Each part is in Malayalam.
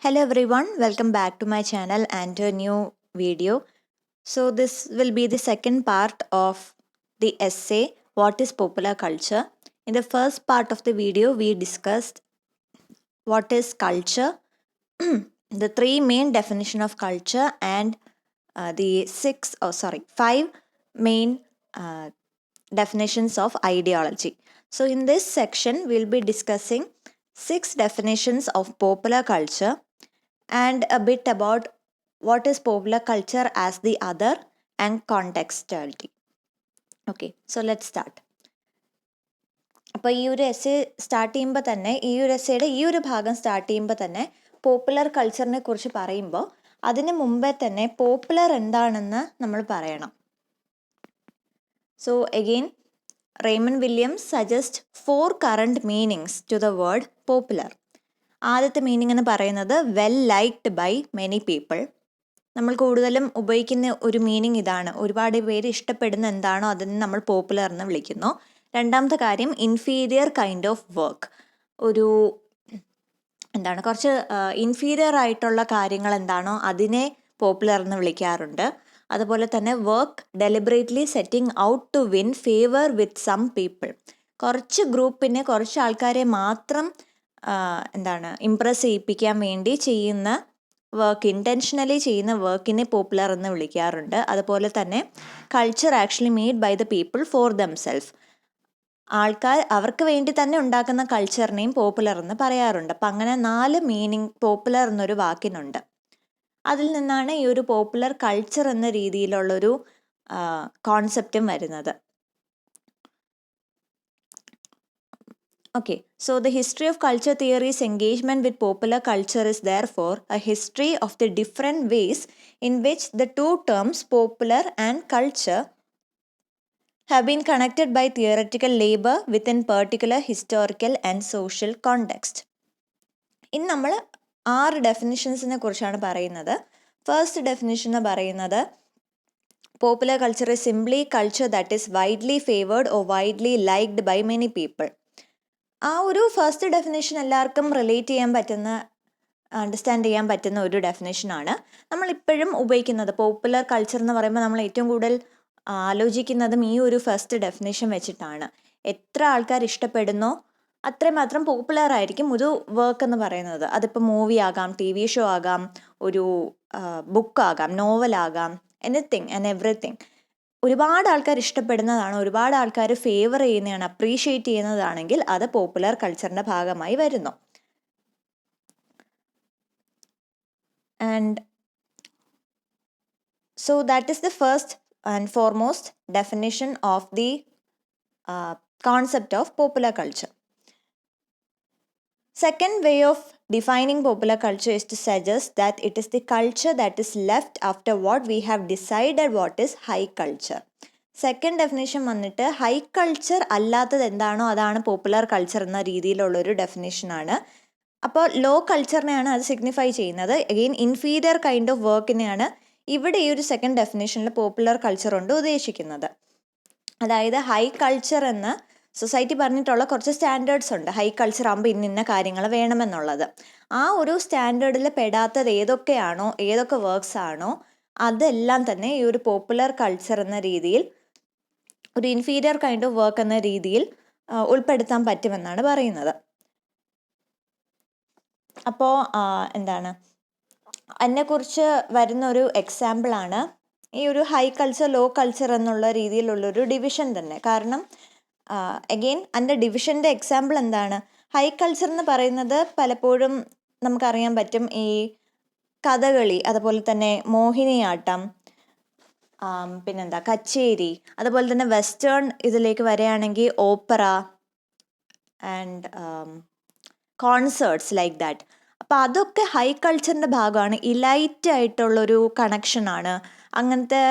Hello everyone, welcome back to my channel and a new video. So this will be the second part of the essay, What is Popular Culture? In the first part of the video, we discussed what is culture, the three main definition of culture and the five main definitions of ideology. So in this section, we'll be discussing 6 definitions of popular culture and a bit about what is popular culture as the other and contextuality. Okay, so let's start. അപ്പോൾ ഈ ഒരു എസ്സേ സ്റ്റാർട്ട് ചെയ്യുമ്പോൾ തന്നെ ഈ ഒരു എസ്സേയുടെ ഈ ഒരു ഭാഗം സ്റ്റാർട്ട് ചെയ്യുമ്പോൾ തന്നെ പോപ്പുലർ കൾച്ചറിനെ കുറിച്ച് പറയുമ്പോൾ അതിന് മുമ്പേ തന്നെ പോപ്പുലർ എന്താണെന്ന് നമ്മൾ പറയണം. So again Raymond Williams suggest 4 current meanings to the word popular. ആദ്യത്തെ മീനിങ് എന്ന് പറയുന്നത് well liked by many people. നമ്മൾ കൂടുതലും ഉപയോഗിക്കുന്ന ഒരു മീനിങ് ഇതാണ്, ഒരുപാട് പേര് ഇഷ്ടപ്പെടുന്ന എന്താണോ അതിന് നമ്മൾ പോപ്പുലർ എന്ന് വിളിക്കുന്നു. രണ്ടാമത്തെ കാര്യം ഇൻഫീരിയർ കൈൻഡ് ഓഫ് വർക്ക്, ഒരു കുറച്ച് ഇൻഫീരിയർ ആയിട്ടുള്ള കാര്യങ്ങൾ എന്താണോ അതിനെ പോപ്പുലർ എന്ന് വിളിക്കാറുണ്ട്. അതുപോലെ തന്നെ work deliberately setting out to win favour with some people, കുറച്ച് ആൾക്കാരെ മാത്രം ഇംപ്രസ് ചെയ്യിപ്പിക്കാൻ വേണ്ടി ചെയ്യുന്ന വർക്ക്, ഇൻറ്റൻഷനലി ചെയ്യുന്ന വർക്കിനെ പോപ്പുലർ എന്ന് വിളിക്കാറുണ്ട്. അതുപോലെ തന്നെ culture actually made by the people for themself, ആൾക്കാർ അവർക്ക് വേണ്ടി തന്നെ ഉണ്ടാക്കുന്ന കൾച്ചറിനെയും പോപ്പുലർ എന്ന് പറയാറുണ്ട്. അപ്പം അങ്ങനെ 4 മീനിങ് പോപ്പുലർ എന്നൊരു വാക്കിനുണ്ട്. അതിൽ നിന്നാണ് ഈ ഒരു പോപ്പുലർ കൾച്ചർ എന്ന രീതിയിലുള്ളൊരു കോൺസെപ്റ്റും വരുന്നത്. Okay, so the history of culture theory's engagement with popular culture is therefore a history of the different ways in which the two terms popular and culture have been connected by theoretical labor within particular historical and social context. ഇന്ന് നമ്മൾ 6 ഡെഫിനിഷൻസിനെ കുറിച്ചാണ് പറയുന്നത്. ഫസ്റ്റ് ഡെഫിനിഷൻ എന്ന് പറയുന്നത് popular culture is simply culture that is widely favored or widely liked by many people. ആ ഒരു ഫസ്റ്റ് ഡെഫിനേഷൻ എല്ലാവർക്കും റിലേറ്റ് ചെയ്യാൻ പറ്റുന്ന, അണ്ടർസ്റ്റാൻഡ് ചെയ്യാൻ പറ്റുന്ന ഒരു ഡെഫിനേഷനാണ്. നമ്മളിപ്പോഴും ഉപയോഗിക്കുന്നത് പോപ്പുലർ കൾച്ചർ എന്ന് പറയുമ്പോൾ നമ്മൾ ഏറ്റവും കൂടുതൽ ആലോചിക്കുന്നതും ഈ ഒരു ഫസ്റ്റ് ഡെഫിനേഷൻ വെച്ചിട്ടാണ്. എത്ര ആൾക്കാർ ഇഷ്ടപ്പെടുന്നോ അത്രമാത്രം പോപ്പുലർ ആയിരിക്കും ഒരു വർക്ക് എന്ന് പറയുന്നത്. അതിപ്പോൾ മൂവി ആകാം, TV ഷോ ആകാം, ഒരു ബുക്കാകാം, നോവലാകാം, എനിത്തിങ് ആൻഡ് എവറിത്തിങ്. ഒരുപാട് ആൾക്കാർ ഇഷ്ടപ്പെടുന്നതാണ്, ഒരുപാട് ആൾക്കാർ ഫേവർ ചെയ്യുന്നതാണ്, അപ്രീഷിയേറ്റ് ചെയ്യുന്നതാണെങ്കിൽ അത് പോപ്പുലർ കൾച്ചറിൻ്റെ ഭാഗമായി വരുന്നു. And so that is the first and foremost definition of the concept of popular culture. Second way of defining popular culture is to suggest that it is the culture that is left after what we have decided what is high culture. Second definition വന്നിട്ട് ഹൈ കൾച്ചർ അല്ലാത്തത് എന്താണോ അതാണ് പോപ്പുലർ കൾച്ചർ എന്ന രീതിയിലുള്ളൊരു ഡെഫിനേഷനാണ്. അപ്പോൾ ലോ കൾച്ചറിനെയാണ് അത് സിഗ്നിഫൈ ചെയ്യുന്നത്. അഗെയിൻ ഇൻഫീരിയർ കൈൻഡ് ഓഫ് വർക്കിനെയാണ് ഇവിടെ ഈ ഒരു സെക്കൻഡ് ഡെഫിനേഷനിൽ പോപ്പുലർ കൾച്ചർ കൊണ്ട് ഉദ്ദേശിക്കുന്നത്. അതായത് ഹൈ കൾച്ചർ എന്ന് സൊസൈറ്റി പറഞ്ഞിട്ടുള്ള കുറച്ച് സ്റ്റാൻഡേർഡ്സ് ഉണ്ട്. ഹൈ കൾച്ചർ ആകുമ്പോൾ ഇന്ന കാര്യങ്ങൾ വേണമെന്നുള്ളത്. ആ ഒരു സ്റ്റാൻഡേർഡിൽ പെടാത്തത് ഏതൊക്കെയാണോ, ഏതൊക്കെ വർക്ക്സ് ആണോ അതെല്ലാം തന്നെ ഈ ഒരു പോപ്പുലർ കൾച്ചർ എന്ന രീതിയിൽ, ഒരു ഇൻഫീരിയർ കൈൻഡ് ഓഫ് വർക്ക് എന്ന രീതിയിൽ ഉൾപ്പെടുത്താൻ പറ്റുമെന്നാണ് പറയുന്നത്. അപ്പോൾ അതിനെക്കുറിച്ച് വരുന്ന ഒരു എക്സാമ്പിളാണ് ഈ ഒരു ഹൈ കൾച്ചർ ലോ കൾച്ചർ എന്നുള്ള രീതിയിലുള്ളൊരു ഡിവിഷൻ തന്നെ. കാരണം അഗെയിൻ അതിൻ്റെ ഡിവിഷൻ്റെ എക്സാമ്പിൾ എന്താണ്? ഹൈ കൾച്ചർ എന്ന് പറയുന്നത് പലപ്പോഴും നമുക്കറിയാൻ പറ്റും ഈ കഥകളി, അതുപോലെ തന്നെ മോഹിനിയാട്ടം, കച്ചേരി, അതുപോലെ തന്നെ വെസ്റ്റേൺ ഇതിലേക്ക് വരികയാണെങ്കിൽ opera and concerts like that. അപ്പോൾ അതൊക്കെ ഹൈ കൾച്ചറിൻ്റെ ഭാഗമാണ്. ഇലൈറ്റ് ആയിട്ടുള്ളൊരു കണക്ഷനാണ്, അങ്ങനത്തെ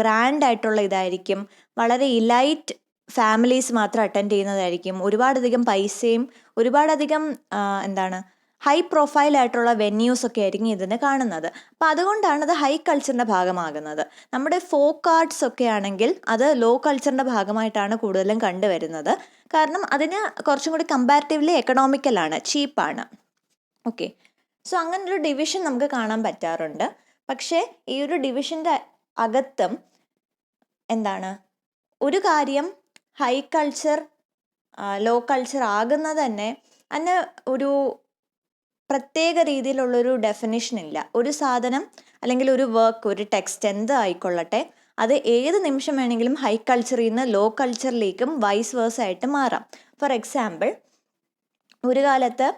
ഗ്രാൻഡ് ആയിട്ടുള്ള ഇതായിരിക്കും, വളരെ ഇലൈറ്റ് ഫാമിലീസ് മാത്രം അറ്റൻഡ് ചെയ്യുന്നതായിരിക്കും, ഒരുപാടധികം പൈസയും ഒരുപാടധികം ഹൈ പ്രൊഫൈൽ ആയിട്ടുള്ള വെന്യൂസൊക്കെ ആയിരിക്കും ഇതിന് കാണുന്നത്. അപ്പോൾ അതുകൊണ്ടാണ് അത് ഹൈ കൾച്ചറിൻ്റെ ഭാഗമാകുന്നത്. നമ്മുടെ ഫോക്ക് ആർട്സ് ഒക്കെ ആണെങ്കിൽ അത് ലോ കൾച്ചറിൻ്റെ ഭാഗമായിട്ടാണ് കൂടുതലും കണ്ടുവരുന്നത്. കാരണം അതിന് കുറച്ചും കൂടി കമ്പാരിറ്റീവ്ലി എക്കണോമിക്കലാണ്, ചീപ്പാണ്. ഓക്കെ, സോ അങ്ങനൊരു ഡിവിഷൻ നമുക്ക് കാണാൻ പറ്റാറുണ്ട്. പക്ഷേ ഈ ഒരു ഡിവിഷൻ്റെ അകത്തും എന്താണ് ഒരു കാര്യം ഹൈ കൾച്ചർ ലോ കൾച്ചർ ആകുന്നത് തന്നെ അതിന് ഒരു പ്രത്യേക രീതിയിലുള്ളൊരു ഡെഫിനിഷൻ ഇല്ല. ഒരു സാധനം അല്ലെങ്കിൽ ഒരു വർക്ക്, ഒരു ടെക്സ്റ്റ് എന്ത് ആയിക്കൊള്ളട്ടെ, അത് ഏത് നിമിഷം വേണമെങ്കിലും ഹൈ കൾച്ചറിൽ നിന്ന് ലോ കൾച്ചറിലേക്കും വൈസ് വേഴ്സ ആയിട്ട് മാറാം. ഫോർ എക്സാമ്പിൾ, ഒരു കാലത്ത്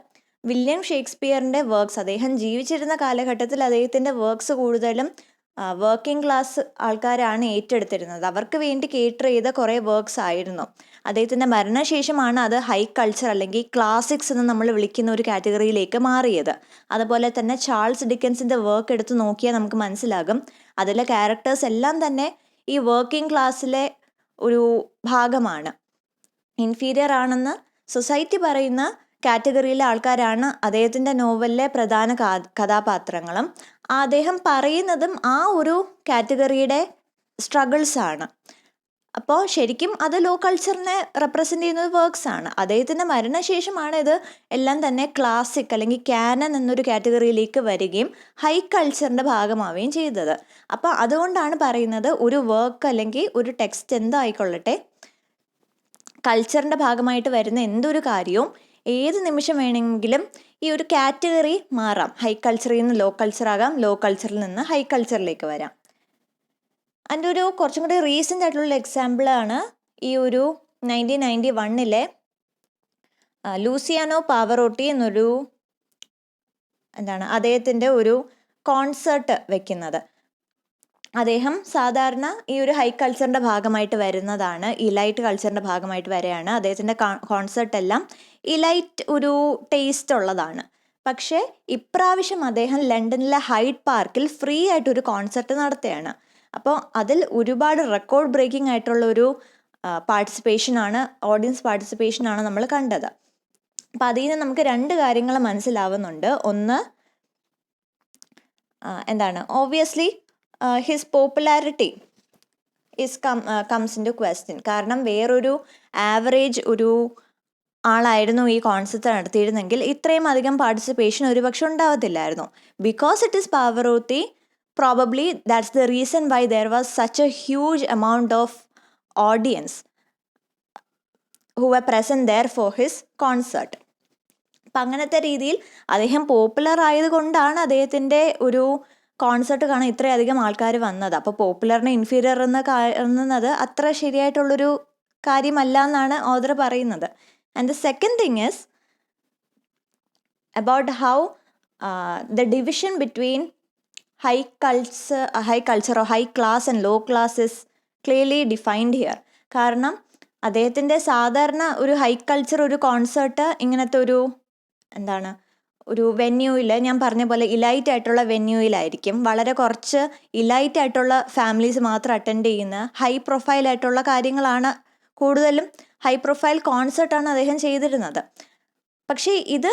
വില്യം ഷേക്സ്പിയറിൻ്റെ വർക്ക്സ്, അദ്ദേഹം ജീവിച്ചിരുന്ന കാലഘട്ടത്തിൽ അദ്ദേഹത്തിൻ്റെ വർക്ക്സ് കൂടുതലും വർക്കിംഗ് ക്ലാസ് ആൾക്കാരാണ് ഏറ്റെടുത്തിരുന്നത്. അവർക്ക് വേണ്ടി കേറ്റർ ചെയ്ത കുറേ വർക്ക്സ് ആയിരുന്നു. അദ്ദേഹത്തിൻ്റെ മരണശേഷമാണ് അത് ഹൈ കൾച്ചർ അല്ലെങ്കിൽ ക്ലാസിക്സ് എന്ന് നമ്മൾ വിളിക്കുന്ന ഒരു കാറ്റഗറിയിലേക്ക് മാറിയത്. അതുപോലെ തന്നെ ചാൾസ് ഡിക്കൻസിൻ്റെ വർക്ക് എടുത്ത് നോക്കിയാൽ നമുക്ക് മനസ്സിലാകും, അതിലെ ക്യാരക്ടേഴ്സ് എല്ലാം തന്നെ ഈ വർക്കിംഗ് ക്ലാസ്സിലെ ഒരു ഭാഗമാണ്. ഇൻഫീരിയർ ആണെന്ന് സൊസൈറ്റി പറയുന്ന കാറ്റഗറിയിലെ ആൾക്കാരാണ് അദ്ദേഹത്തിൻ്റെ നോവലിലെ പ്രധാന കഥാപാത്രങ്ങളും. അദ്ദേഹം പറയുന്നതും ആ ഒരു കാറ്റഗറിയുടെ സ്ട്രഗിൾസ് ആണ്. അപ്പോൾ ശരിക്കും അത് ലോ കൾച്ചറിനെ റെപ്രസെൻ്റ് ചെയ്യുന്നത് വർക്ക്സ് ആണ്. അദ്ദേഹത്തിൻ്റെ മരണശേഷമാണ് ഇത് എല്ലാം തന്നെ ക്ലാസിക് അല്ലെങ്കിൽ ക്യാനൻ എന്നൊരു കാറ്റഗറിയിലേക്ക് വരികയും ഹൈ കൾച്ചറിൻ്റെ ഭാഗമാവുകയും ചെയ്തത്. അപ്പോൾ അതുകൊണ്ടാണ് പറയുന്നത് ഒരു വർക്ക് അല്ലെങ്കിൽ ഒരു ടെക്സ്റ്റ് എന്തായിക്കൊള്ളട്ടെ, കൾച്ചറിൻ്റെ ഭാഗമായിട്ട് വരുന്ന എന്തൊരു കാര്യവും ഏത് നിമിഷം വേണമെങ്കിലും ഈ ഒരു കാറ്റഗറി മാറാം. ഹൈ കൾച്ചറിൽ നിന്ന് ലോ കൾച്ചർ ആകാം, ലോ കൾച്ചറിൽ നിന്ന് ഹൈ കൾച്ചറിലേക്ക് വരാം. അതിൻ്റെ ഒരു കുറച്ചും കൂടി റീസെൻ്റ് ആയിട്ടുള്ള എക്സാമ്പിളാണ് ഈ ഒരു 1991 ലൂസിയാനോ പാവറോട്ടി എന്നൊരു അദ്ദേഹത്തിൻ്റെ ഒരു കോൺസേർട്ട് വെക്കുന്നത്. അദ്ദേഹം സാധാരണ ഈ ഒരു ഹൈ കൾച്ചറിൻ്റെ ഭാഗമായിട്ട് വരുന്നതാണ്, ഇലൈറ്റ് കൾച്ചറിൻ്റെ ഭാഗമായിട്ട് വരെയാണ്. അദ്ദേഹത്തിൻ്റെ കോൺസേർട്ട് എല്ലാം ഇലൈറ്റ് ഒരു ടേസ്റ്റ് ഉള്ളതാണ്. പക്ഷേ ഇപ്രാവശ്യം അദ്ദേഹം ലണ്ടനിലെ ഹൈഡ് പാർക്കിൽ ഫ്രീ ആയിട്ടൊരു കോൺസേർട്ട് നടത്തുകയാണ്. അപ്പോൾ അതിൽ ഒരുപാട് റെക്കോർഡ് ബ്രേക്കിംഗ് ആയിട്ടുള്ള ഒരു പാർട്ടിസിപ്പേഷനാണ്, ഓഡിയൻസ് പാർട്ടിസിപ്പേഷനാണ് നമ്മൾ കണ്ടത്. അപ്പം അതിൽ നിന്ന് നമുക്ക് രണ്ട് കാര്യങ്ങൾ മനസ്സിലാവുന്നുണ്ട്. ഒന്ന് obviously his popularity comes into question. കാരണം വേറൊരു ആവറേജ് ഒരു ആളായിരുന്നു ഈ കോൺസെർട്ട് നടത്തിയിരുന്നെങ്കിൽ ഇത്രയും അധികം പാർട്ടിസിപ്പേഷൻ ഒരുപക്ഷെ ഉണ്ടാവത്തില്ലായിരുന്നു. Because it is Pavarotti, probably that's the reason why there was such a huge amount of audience who were present there for his concert. അപ്പം അങ്ങനത്തെ രീതിയിൽ അദ്ദേഹം പോപ്പുലർ ആയതുകൊണ്ടാണ് അദ്ദേഹത്തിൻ്റെ ഒരു കോൺസെർട്ട് കാണാൻ ഇത്രയധികം ആൾക്കാർ വന്നത്. അപ്പോൾ പോപ്പുലറിനെ ഇൻഫീരിയർ എന്ന് കാണുന്നത് അത്ര ശരിയായിട്ടുള്ളൊരു കാര്യമല്ല എന്നാണ് ഓഥർ പറയുന്നത്. And the second thing is about how the division between high culture or high class and low class is clearly defined here. കാരണം അദ്ദേഹത്തിൻ്റെ സാധാരണ ഒരു ഹൈ കൾച്ചർ ഒരു കോൺസെർട്ട് ഇങ്ങനത്തെ ഒരു ഒരു വെന്യൂയിൽ, ഞാൻ പറഞ്ഞ പോലെ ഇലൈറ്റ് ആയിട്ടുള്ള വെന്യൂയിലായിരിക്കും. വളരെ കുറച്ച് ഇലൈറ്റ് ആയിട്ടുള്ള ഫാമിലീസ് മാത്രം അറ്റൻഡ് ചെയ്യുന്ന ഹൈ പ്രൊഫൈൽ ആയിട്ടുള്ള കാര്യങ്ങളാണ് കൂടുതലും. ഹൈ പ്രൊഫൈൽ കോൺസെർട്ടാണ് അദ്ദേഹം ചെയ്തിരുന്നത്. പക്ഷേ ഇത്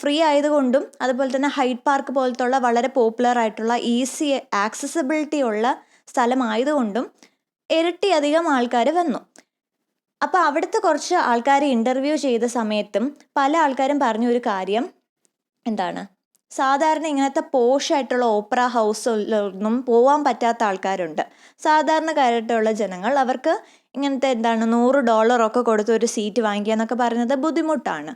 ഫ്രീ ആയതുകൊണ്ടും അതുപോലെ തന്നെ ഹൈഡ് പാർക്ക് പോലത്തുള്ള വളരെ പോപ്പുലർ ആയിട്ടുള്ള ഈസി ആക്സസിബിലിറ്റി ഉള്ള സ്ഥലമായതുകൊണ്ടും ഇരട്ടി അധികം ആൾക്കാർ വന്നു. അപ്പോൾ അവിടുത്തെ കുറച്ച് ആൾക്കാരെ ഇൻ്റർവ്യൂ ചെയ്ത സമയത്തും പല ആൾക്കാരും പറഞ്ഞൊരു കാര്യം സാധാരണ ഇങ്ങനത്തെ പോഷായിട്ടുള്ള ഓപ്പറ ഹൗസിലൊന്നും പോകാൻ പറ്റാത്ത ആൾക്കാരുണ്ട്. സാധാരണക്കാരായിട്ടുള്ള ജനങ്ങൾ, അവർക്ക് ഇങ്ങനത്തെ $100 കൊടുത്ത് ഒരു സീറ്റ് വാങ്ങിക്കുക എന്നൊക്കെ പറയുന്നത് ബുദ്ധിമുട്ടാണ്.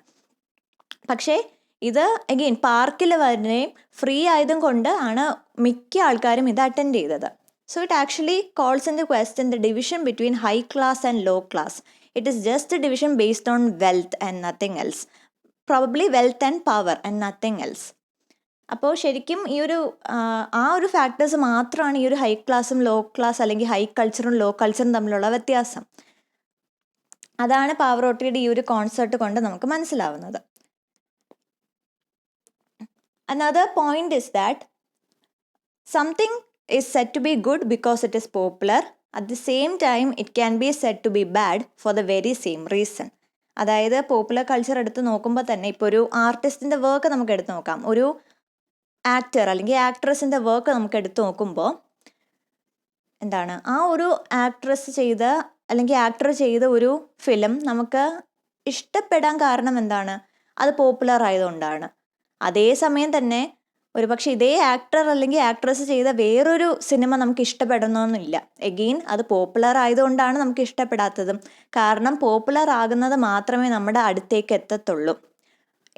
പക്ഷേ ഇത് അഗെയിൻ പാർക്കിൽ വരുകയും ഫ്രീ ആയതും കൊണ്ട് ആണ് മിക്ക ആൾക്കാരും ഇത് അറ്റൻഡ് ചെയ്തത്. So it actually calls into question the division between high class and low class. It is just a division based on wealth and nothing else. Probably wealth and power and nothing else. അപ്പോൾ ശരിക്കും ഈ ഒരു ഒരു ഫാക്ടേഴ്സ് മാത്രമാണ് ഈ ഒരു ഹൈ ക്ലാസ്സും ലോ ക്ലാസ് അല്ലെങ്കിൽ ഹൈ കൾച്ചറും ലോ കൾച്ചറും തമ്മിലുള്ള വ്യത്യാസം. അതാണ് പാവറോട്ടിയുടെ ഈ ഒരു കോൺസെർട്ട് കൊണ്ട് നമുക്ക് മനസ്സിലാവുന്നത്. Another point is that something is said to be good because it is popular. At the same time, it can be said to be bad for the very same reason. അതായത് പോപ്പുലർ കൾച്ചർ എടുത്ത് നോക്കുമ്പോൾ തന്നെ ഇപ്പോൾ ഒരു ആർട്ടിസ്റ്റിൻ്റെ വർക്ക് നമുക്ക് എടുത്ത് നോക്കാം. ഒരു ആക്ടർ അല്ലെങ്കിൽ ആക്ട്രസിൻ്റെ വർക്ക് നമുക്ക് എടുത്ത് നോക്കുമ്പോൾ ആ ഒരു ആക്ട്രസ് ചെയ്ത അല്ലെങ്കിൽ ആക്ടർ ചെയ്ത ഒരു ഫിലിം നമുക്ക് ഇഷ്ടപ്പെടാൻ കാരണം അത് പോപ്പുലർ ആയതുകൊണ്ടാണ്. അതേസമയം തന്നെ ഒരുപക്ഷെ ഇതേ ആക്ടർ അല്ലെങ്കിൽ ആക്ട്രസ് ചെയ്ത വേറൊരു സിനിമ നമുക്ക് ഇഷ്ടപ്പെടണമെന്നില്ല. എഗെയിൻ അത് പോപ്പുലർ ആയതുകൊണ്ടാണ് നമുക്ക് ഇഷ്ടപ്പെടാത്തതും. കാരണം പോപ്പുലർ ആകുന്നത് മാത്രമേ നമ്മുടെ അടുത്തേക്ക് എത്തത്തുള്ളൂ.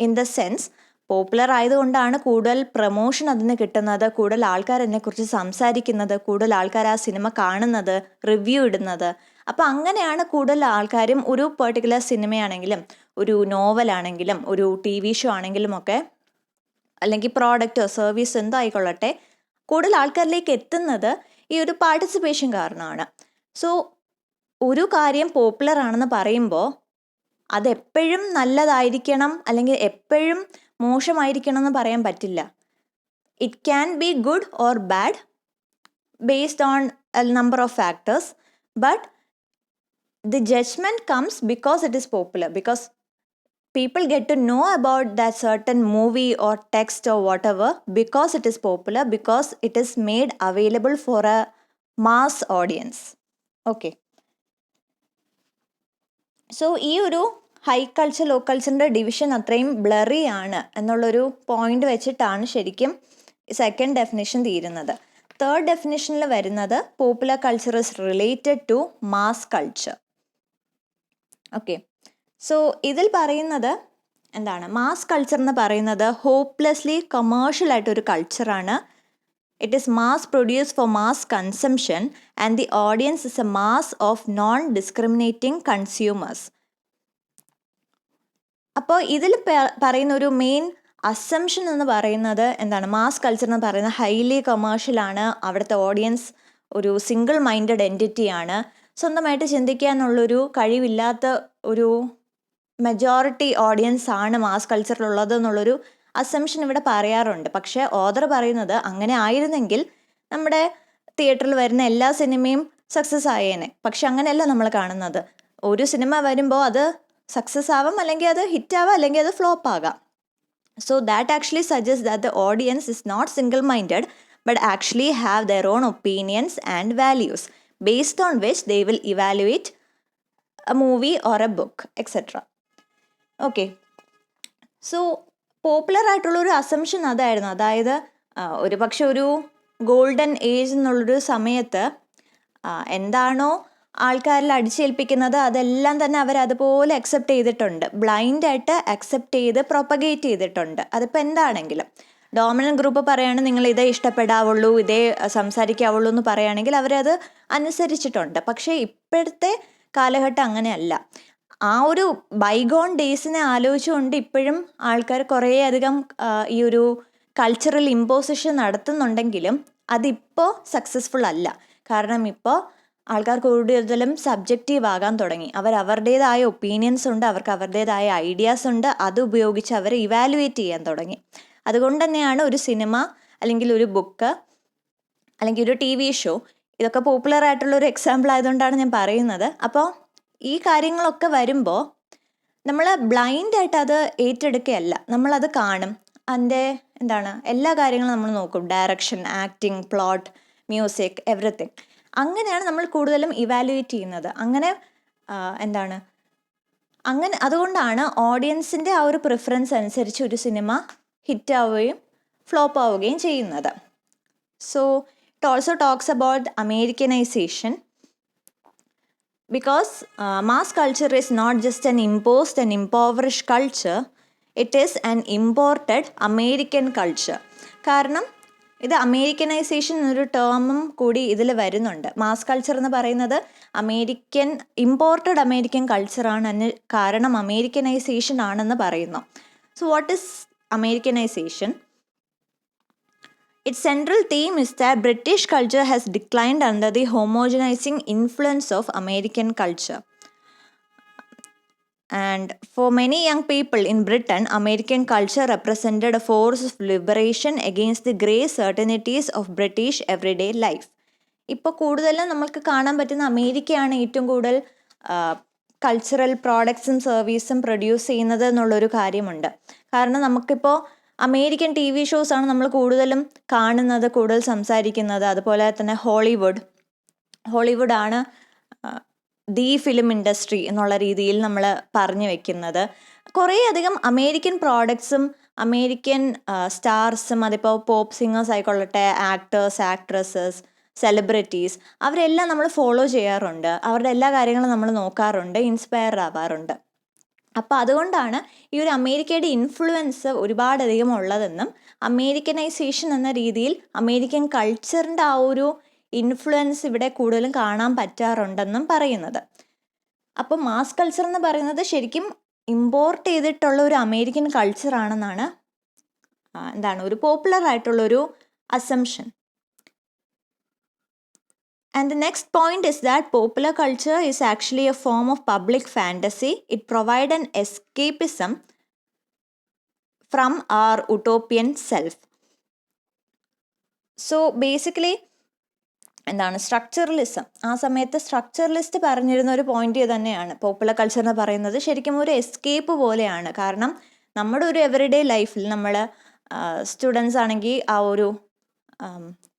ഇൻ ദ സെൻസ് പോപ്പുലർ ആയതുകൊണ്ടാണ് കൂടുതൽ പ്രൊമോഷൻ അതിന് കിട്ടുന്നത്, കൂടുതൽ ആൾക്കാർ അതിനെക്കുറിച്ച് സംസാരിക്കുന്നത്, കൂടുതൽ ആൾക്കാർ ആ സിനിമ കാണുന്നത്, റിവ്യൂ ഇടുന്നത്. അപ്പോൾ അങ്ങനെയാണ് കൂടുതൽ ആൾക്കാരും ഒരു പെർട്ടിക്കുലർ സിനിമയാണെങ്കിലും ഒരു നോവലാണെങ്കിലും ഒരു TV ഷോ ആണെങ്കിലും ഒക്കെ, അല്ലെങ്കിൽ പ്രോഡക്റ്റോ സർവീസ് എന്തോ ആയിക്കൊള്ളട്ടെ, കൂടുതൽ ആൾക്കാരിലേക്ക് എത്തുന്നത് ഈ ഒരു പാർട്ടിസിപ്പേഷൻ കാരണമാണ്. സോ ഒരു കാര്യം പോപ്പുലർ ആണെന്ന് പറയുമ്പോൾ അതെപ്പോഴും നല്ലതായിരിക്കണം അല്ലെങ്കിൽ എപ്പോഴും മോശമായിരിക്കണം എന്ന് പറയാൻ പറ്റില്ല. It can be good or bad based on a number of factors, but the judgment comes because it is popular, because people get to know about that certain movie or text or whatever because it is popular, because it is made available for a mass audience. Okay, so ഈ ഒരു ഹൈ കൾച്ചർ ലോ കൾച്ചറിൻ്റെ ഡിവിഷൻ അത്രയും ബ്ലറി ആണ് എന്നുള്ളൊരു പോയിന്റ് വെച്ചിട്ടാണ് ശരിക്കും സെക്കൻഡ് ഡെഫിനിഷൻ തീരുന്നത്. തേർഡ് ഡെഫിനിഷനിൽ വരുന്നത് popular culture is related to mass culture. Okay, so ഇതിൽ പറയുന്നത് എന്താണ്? മാസ് കൾച്ചർ എന്ന് പറയുന്നത് ഹോപ്പ്ലെസ്ലി കമേഴ്ഷ്യൽ ആയിട്ടൊരു കൾച്ചറാണ്. It is mass produce for mass consumption and the audience is a mass of non discriminating consumers. അപ്പോൾ ഇതിൽ പറയുന്ന ഒരു മെയിൻ അസംഷൻ എന്ന് പറയുന്നത് എന്താണ്? മാസ് കൾച്ചർ എന്ന് പറയുന്നത് ഹൈലി കൊമേഴ്ഷ്യലാണ്, അവിടുത്തെ ഓഡിയൻസ് ഒരു സിംഗിൾ മൈൻഡഡ് എൻറ്റിറ്റിയാണ്, സ്വന്തമായിട്ട് ചിന്തിക്കാനുള്ളൊരു കഴിവില്ലാത്ത ഒരു മെജോറിറ്റി ഓഡിയൻസ് ആണ് മാസ് കൾച്ചറിലുള്ളത് എന്നുള്ളൊരു അസംഷൻ ഇവിടെ പറയാറുണ്ട്. പക്ഷേ ഓഥർ പറയുന്നത് അങ്ങനെ ആയിരുന്നെങ്കിൽ നമ്മുടെ തിയേറ്ററിൽ വരുന്ന എല്ലാ സിനിമയും സക്സസ് ആയേനെ. പക്ഷെ അങ്ങനെയല്ല നമ്മൾ കാണുന്നത്. ഒരു സിനിമ വരുമ്പോൾ അത് സക്സസ് ആവാം, അല്ലെങ്കിൽ അത് ഹിറ്റാവാം, അല്ലെങ്കിൽ അത് ഫ്ലോപ്പ് ആകാം. So that actually suggests that the audience is not single-minded, but actually have their own opinions and values based on which they will evaluate a movie or a book, etc. Okay, so popular ആയിട്ടുള്ളൊരു അസംഷൻ അതായിരുന്നു. അതായത് ഒരു പക്ഷെ ഒരു ഗോൾഡൻ ഏജ് എന്നുള്ളൊരു സമയത്ത് എന്താണോ ആൾക്കാരിൽ അടിച്ചേൽപ്പിക്കുന്നത് അതെല്ലാം തന്നെ അവരതുപോലെ അക്സെപ്റ്റ് ചെയ്തിട്ടുണ്ട്, ബ്ലൈൻഡായിട്ട് അക്സെപ്റ്റ് ചെയ്ത് പ്രൊപ്പഗേറ്റ് ചെയ്തിട്ടുണ്ട്. അതിപ്പോൾ എന്താണെങ്കിലും ഡോമിനൻ്റ് ഗ്രൂപ്പ് പറയുകയാണെങ്കിൽ നിങ്ങൾ ഇതേ ഇഷ്ടപ്പെടാവുള്ളൂ, ഇതേ സംസാരിക്കാവുള്ളൂ എന്ന് പറയുകയാണെങ്കിൽ അവരത് അനുസരിച്ചിട്ടുണ്ട്. പക്ഷേ ഇപ്പോഴത്തെ കാലഘട്ടം അങ്ങനെയല്ല. ആ ഒരു ബൈഗോൺ ഡേയ്സിനെ ആലോചിച്ചുകൊണ്ട് ഇപ്പോഴും ആൾക്കാർ കുറേയധികം ഈ ഒരു കൾച്ചറൽ ഇമ്പോസിഷൻ നടത്തുന്നുണ്ടെങ്കിലും അതിപ്പോൾ സക്സസ്ഫുൾ അല്ല. കാരണം ഇപ്പോൾ ആൾക്കാർ കൂടുതലും സബ്ജക്റ്റീവ് ആകാൻ തുടങ്ങി. അവരുടേതായ ഒപ്പീനിയൻസ് ഉണ്ട്, അവർക്ക് അവരുടേതായ ഐഡിയാസ് ഉണ്ട്, അത് ഉപയോഗിച്ച് അവർ ഇവാലുവേറ്റ് ചെയ്യാൻ തുടങ്ങി. അതുകൊണ്ട് തന്നെയാണ് ഒരു സിനിമ അല്ലെങ്കിൽ ഒരു ബുക്ക് അല്ലെങ്കിൽ ഒരു TV ഷോ ഇതൊക്കെ പോപ്പുലർ ആയിട്ടുള്ളൊരു എക്സാമ്പിൾ ആയതുകൊണ്ടാണ് ഞാൻ പറയുന്നത്. അപ്പോൾ ഈ കാര്യങ്ങളൊക്കെ വരുമ്പോൾ നമ്മൾ ബ്ലൈൻഡായിട്ട് അത് ഏറ്റെടുക്കുകയല്ല, നമ്മളത് കാണും. അതിൻ്റെ എന്താണ് എല്ലാ കാര്യങ്ങളും നമ്മൾ നോക്കും, direction, acting, plot, music, everything. അങ്ങനെയാണ് നമ്മൾ കൂടുതലും ഇവാലുവേറ്റ് ചെയ്യുന്നത്. അങ്ങനെ അതുകൊണ്ടാണ് ഓഡിയൻസിൻ്റെ ആ ഒരു പ്രിഫറൻസ് അനുസരിച്ച് ഒരു സിനിമ ഹിറ്റാവുകയും ഫ്ലോപ്പ് ആവുകയും ചെയ്യുന്നത്. So it also talks about Americanisation, because mass culture is not just an imposed and impoverished culture, it is an imported American culture. കാരണം ഇത് അമേരിക്കനൈസേഷൻ എന്നൊരു ടേമും കൂടി ഇതിൽ വരുന്നുണ്ട്. മാസ് കൾച്ചർ എന്ന് പറയുന്നത് ഇമ്പോർട്ടഡ് അമേരിക്കൻ കൾച്ചറാണ്, അതിന് കാരണം അമേരിക്കനൈസേഷൻ ആണെന്ന് പറയുന്നു. So what is Americanisation? Its central theme is that British culture has declined under the homogenizing influence of American culture. And for many young people in Britain, American culture represented a force of liberation against the grey certainties of British everyday life. ഇപ്പോൾ കൂടുതലും നമുക്ക് കാണാൻ പറ്റുന്ന അമേരിക്കയാണ് ഏറ്റവും കൂടുതൽ കൾച്ചറൽ പ്രോഡക്ട്സും സർവീസും പ്രൊഡ്യൂസ് ചെയ്യുന്നത് എന്നുള്ളൊരു കാര്യമുണ്ട്. കാരണം നമുക്കിപ്പോൾ അമേരിക്കൻ TV ഷോസാണ് നമ്മൾ കൂടുതലും കാണുന്നത്, കൂടുതൽ സംസാരിക്കുന്നത്. അതുപോലെ തന്നെ ഹോളിവുഡാണ് ദി ഫിലിം ഇൻഡസ്ട്രി എന്നുള്ള രീതിയിൽ നമ്മൾ പറഞ്ഞു വെക്കുന്നത്. കുറേയധികം അമേരിക്കൻ പ്രോഡക്ട്സും അമേരിക്കൻ സ്റ്റാർസും അതിപ്പോൾ പോപ്പ് സിംഗേഴ്സ് ആയിക്കൊള്ളട്ടെ, ആക്ടേഴ്സ്, ആക്ട്രസസ്, സെലിബ്രിറ്റീസ്, അവരെല്ലാം നമ്മൾ ഫോളോ ചെയ്യാറുണ്ട്. അവരുടെ എല്ലാ കാര്യങ്ങളും നമ്മൾ നോക്കാറുണ്ട്, ഇൻസ്പയർ ആവാറുണ്ട്. അപ്പോൾ അതുകൊണ്ടാണ് ഈ ഒരു അമേരിക്കയുടെ ഇൻഫ്ലുവൻസ് ഒരുപാടധികം ഉള്ളതെന്നും അമേരിക്കനൈസേഷൻ എന്ന രീതിയിൽ അമേരിക്കൻ കൾച്ചറിൻ്റെ ആ ഒരു ഇൻഫ്ലുവൻസ് ഇവിടെ കൂടുതലും കാണാൻ പറ്റാറുണ്ടെന്നും പറയുന്നത്. അപ്പോൾ മാസ് കൾച്ചർ എന്ന് പറയുന്നത് ശരിക്കും ഇമ്പോർട്ട് ചെയ്തിട്ടുള്ള ഒരു അമേരിക്കൻ കൾച്ചറാണെന്നാണ് ഒരു പോപ്പുലർ ആയിട്ടുള്ളൊരു assumption. And the next point is that popular culture is actually a form of public fantasy. It provides an escapism from our utopian self. So basically structuralism, ആ സമയത്ത് സ്ട്രക്ചറലിസ്റ്റ് പറഞ്ഞിരുന്ന ഒരു പോയിന്റ് തന്നെയാണ് പോപ്പുലർ കൾച്ചർ എന്ന് പറയുന്നത്. ശരിക്കും ഒരു എസ്കേപ്പ് പോലെയാണ്. കാരണം നമ്മുടെ ഒരു എവറിഡേ ലൈഫിൽ നമ്മൾ സ്റ്റുഡൻസ് ആണെങ്കിൽ ആ ഒരു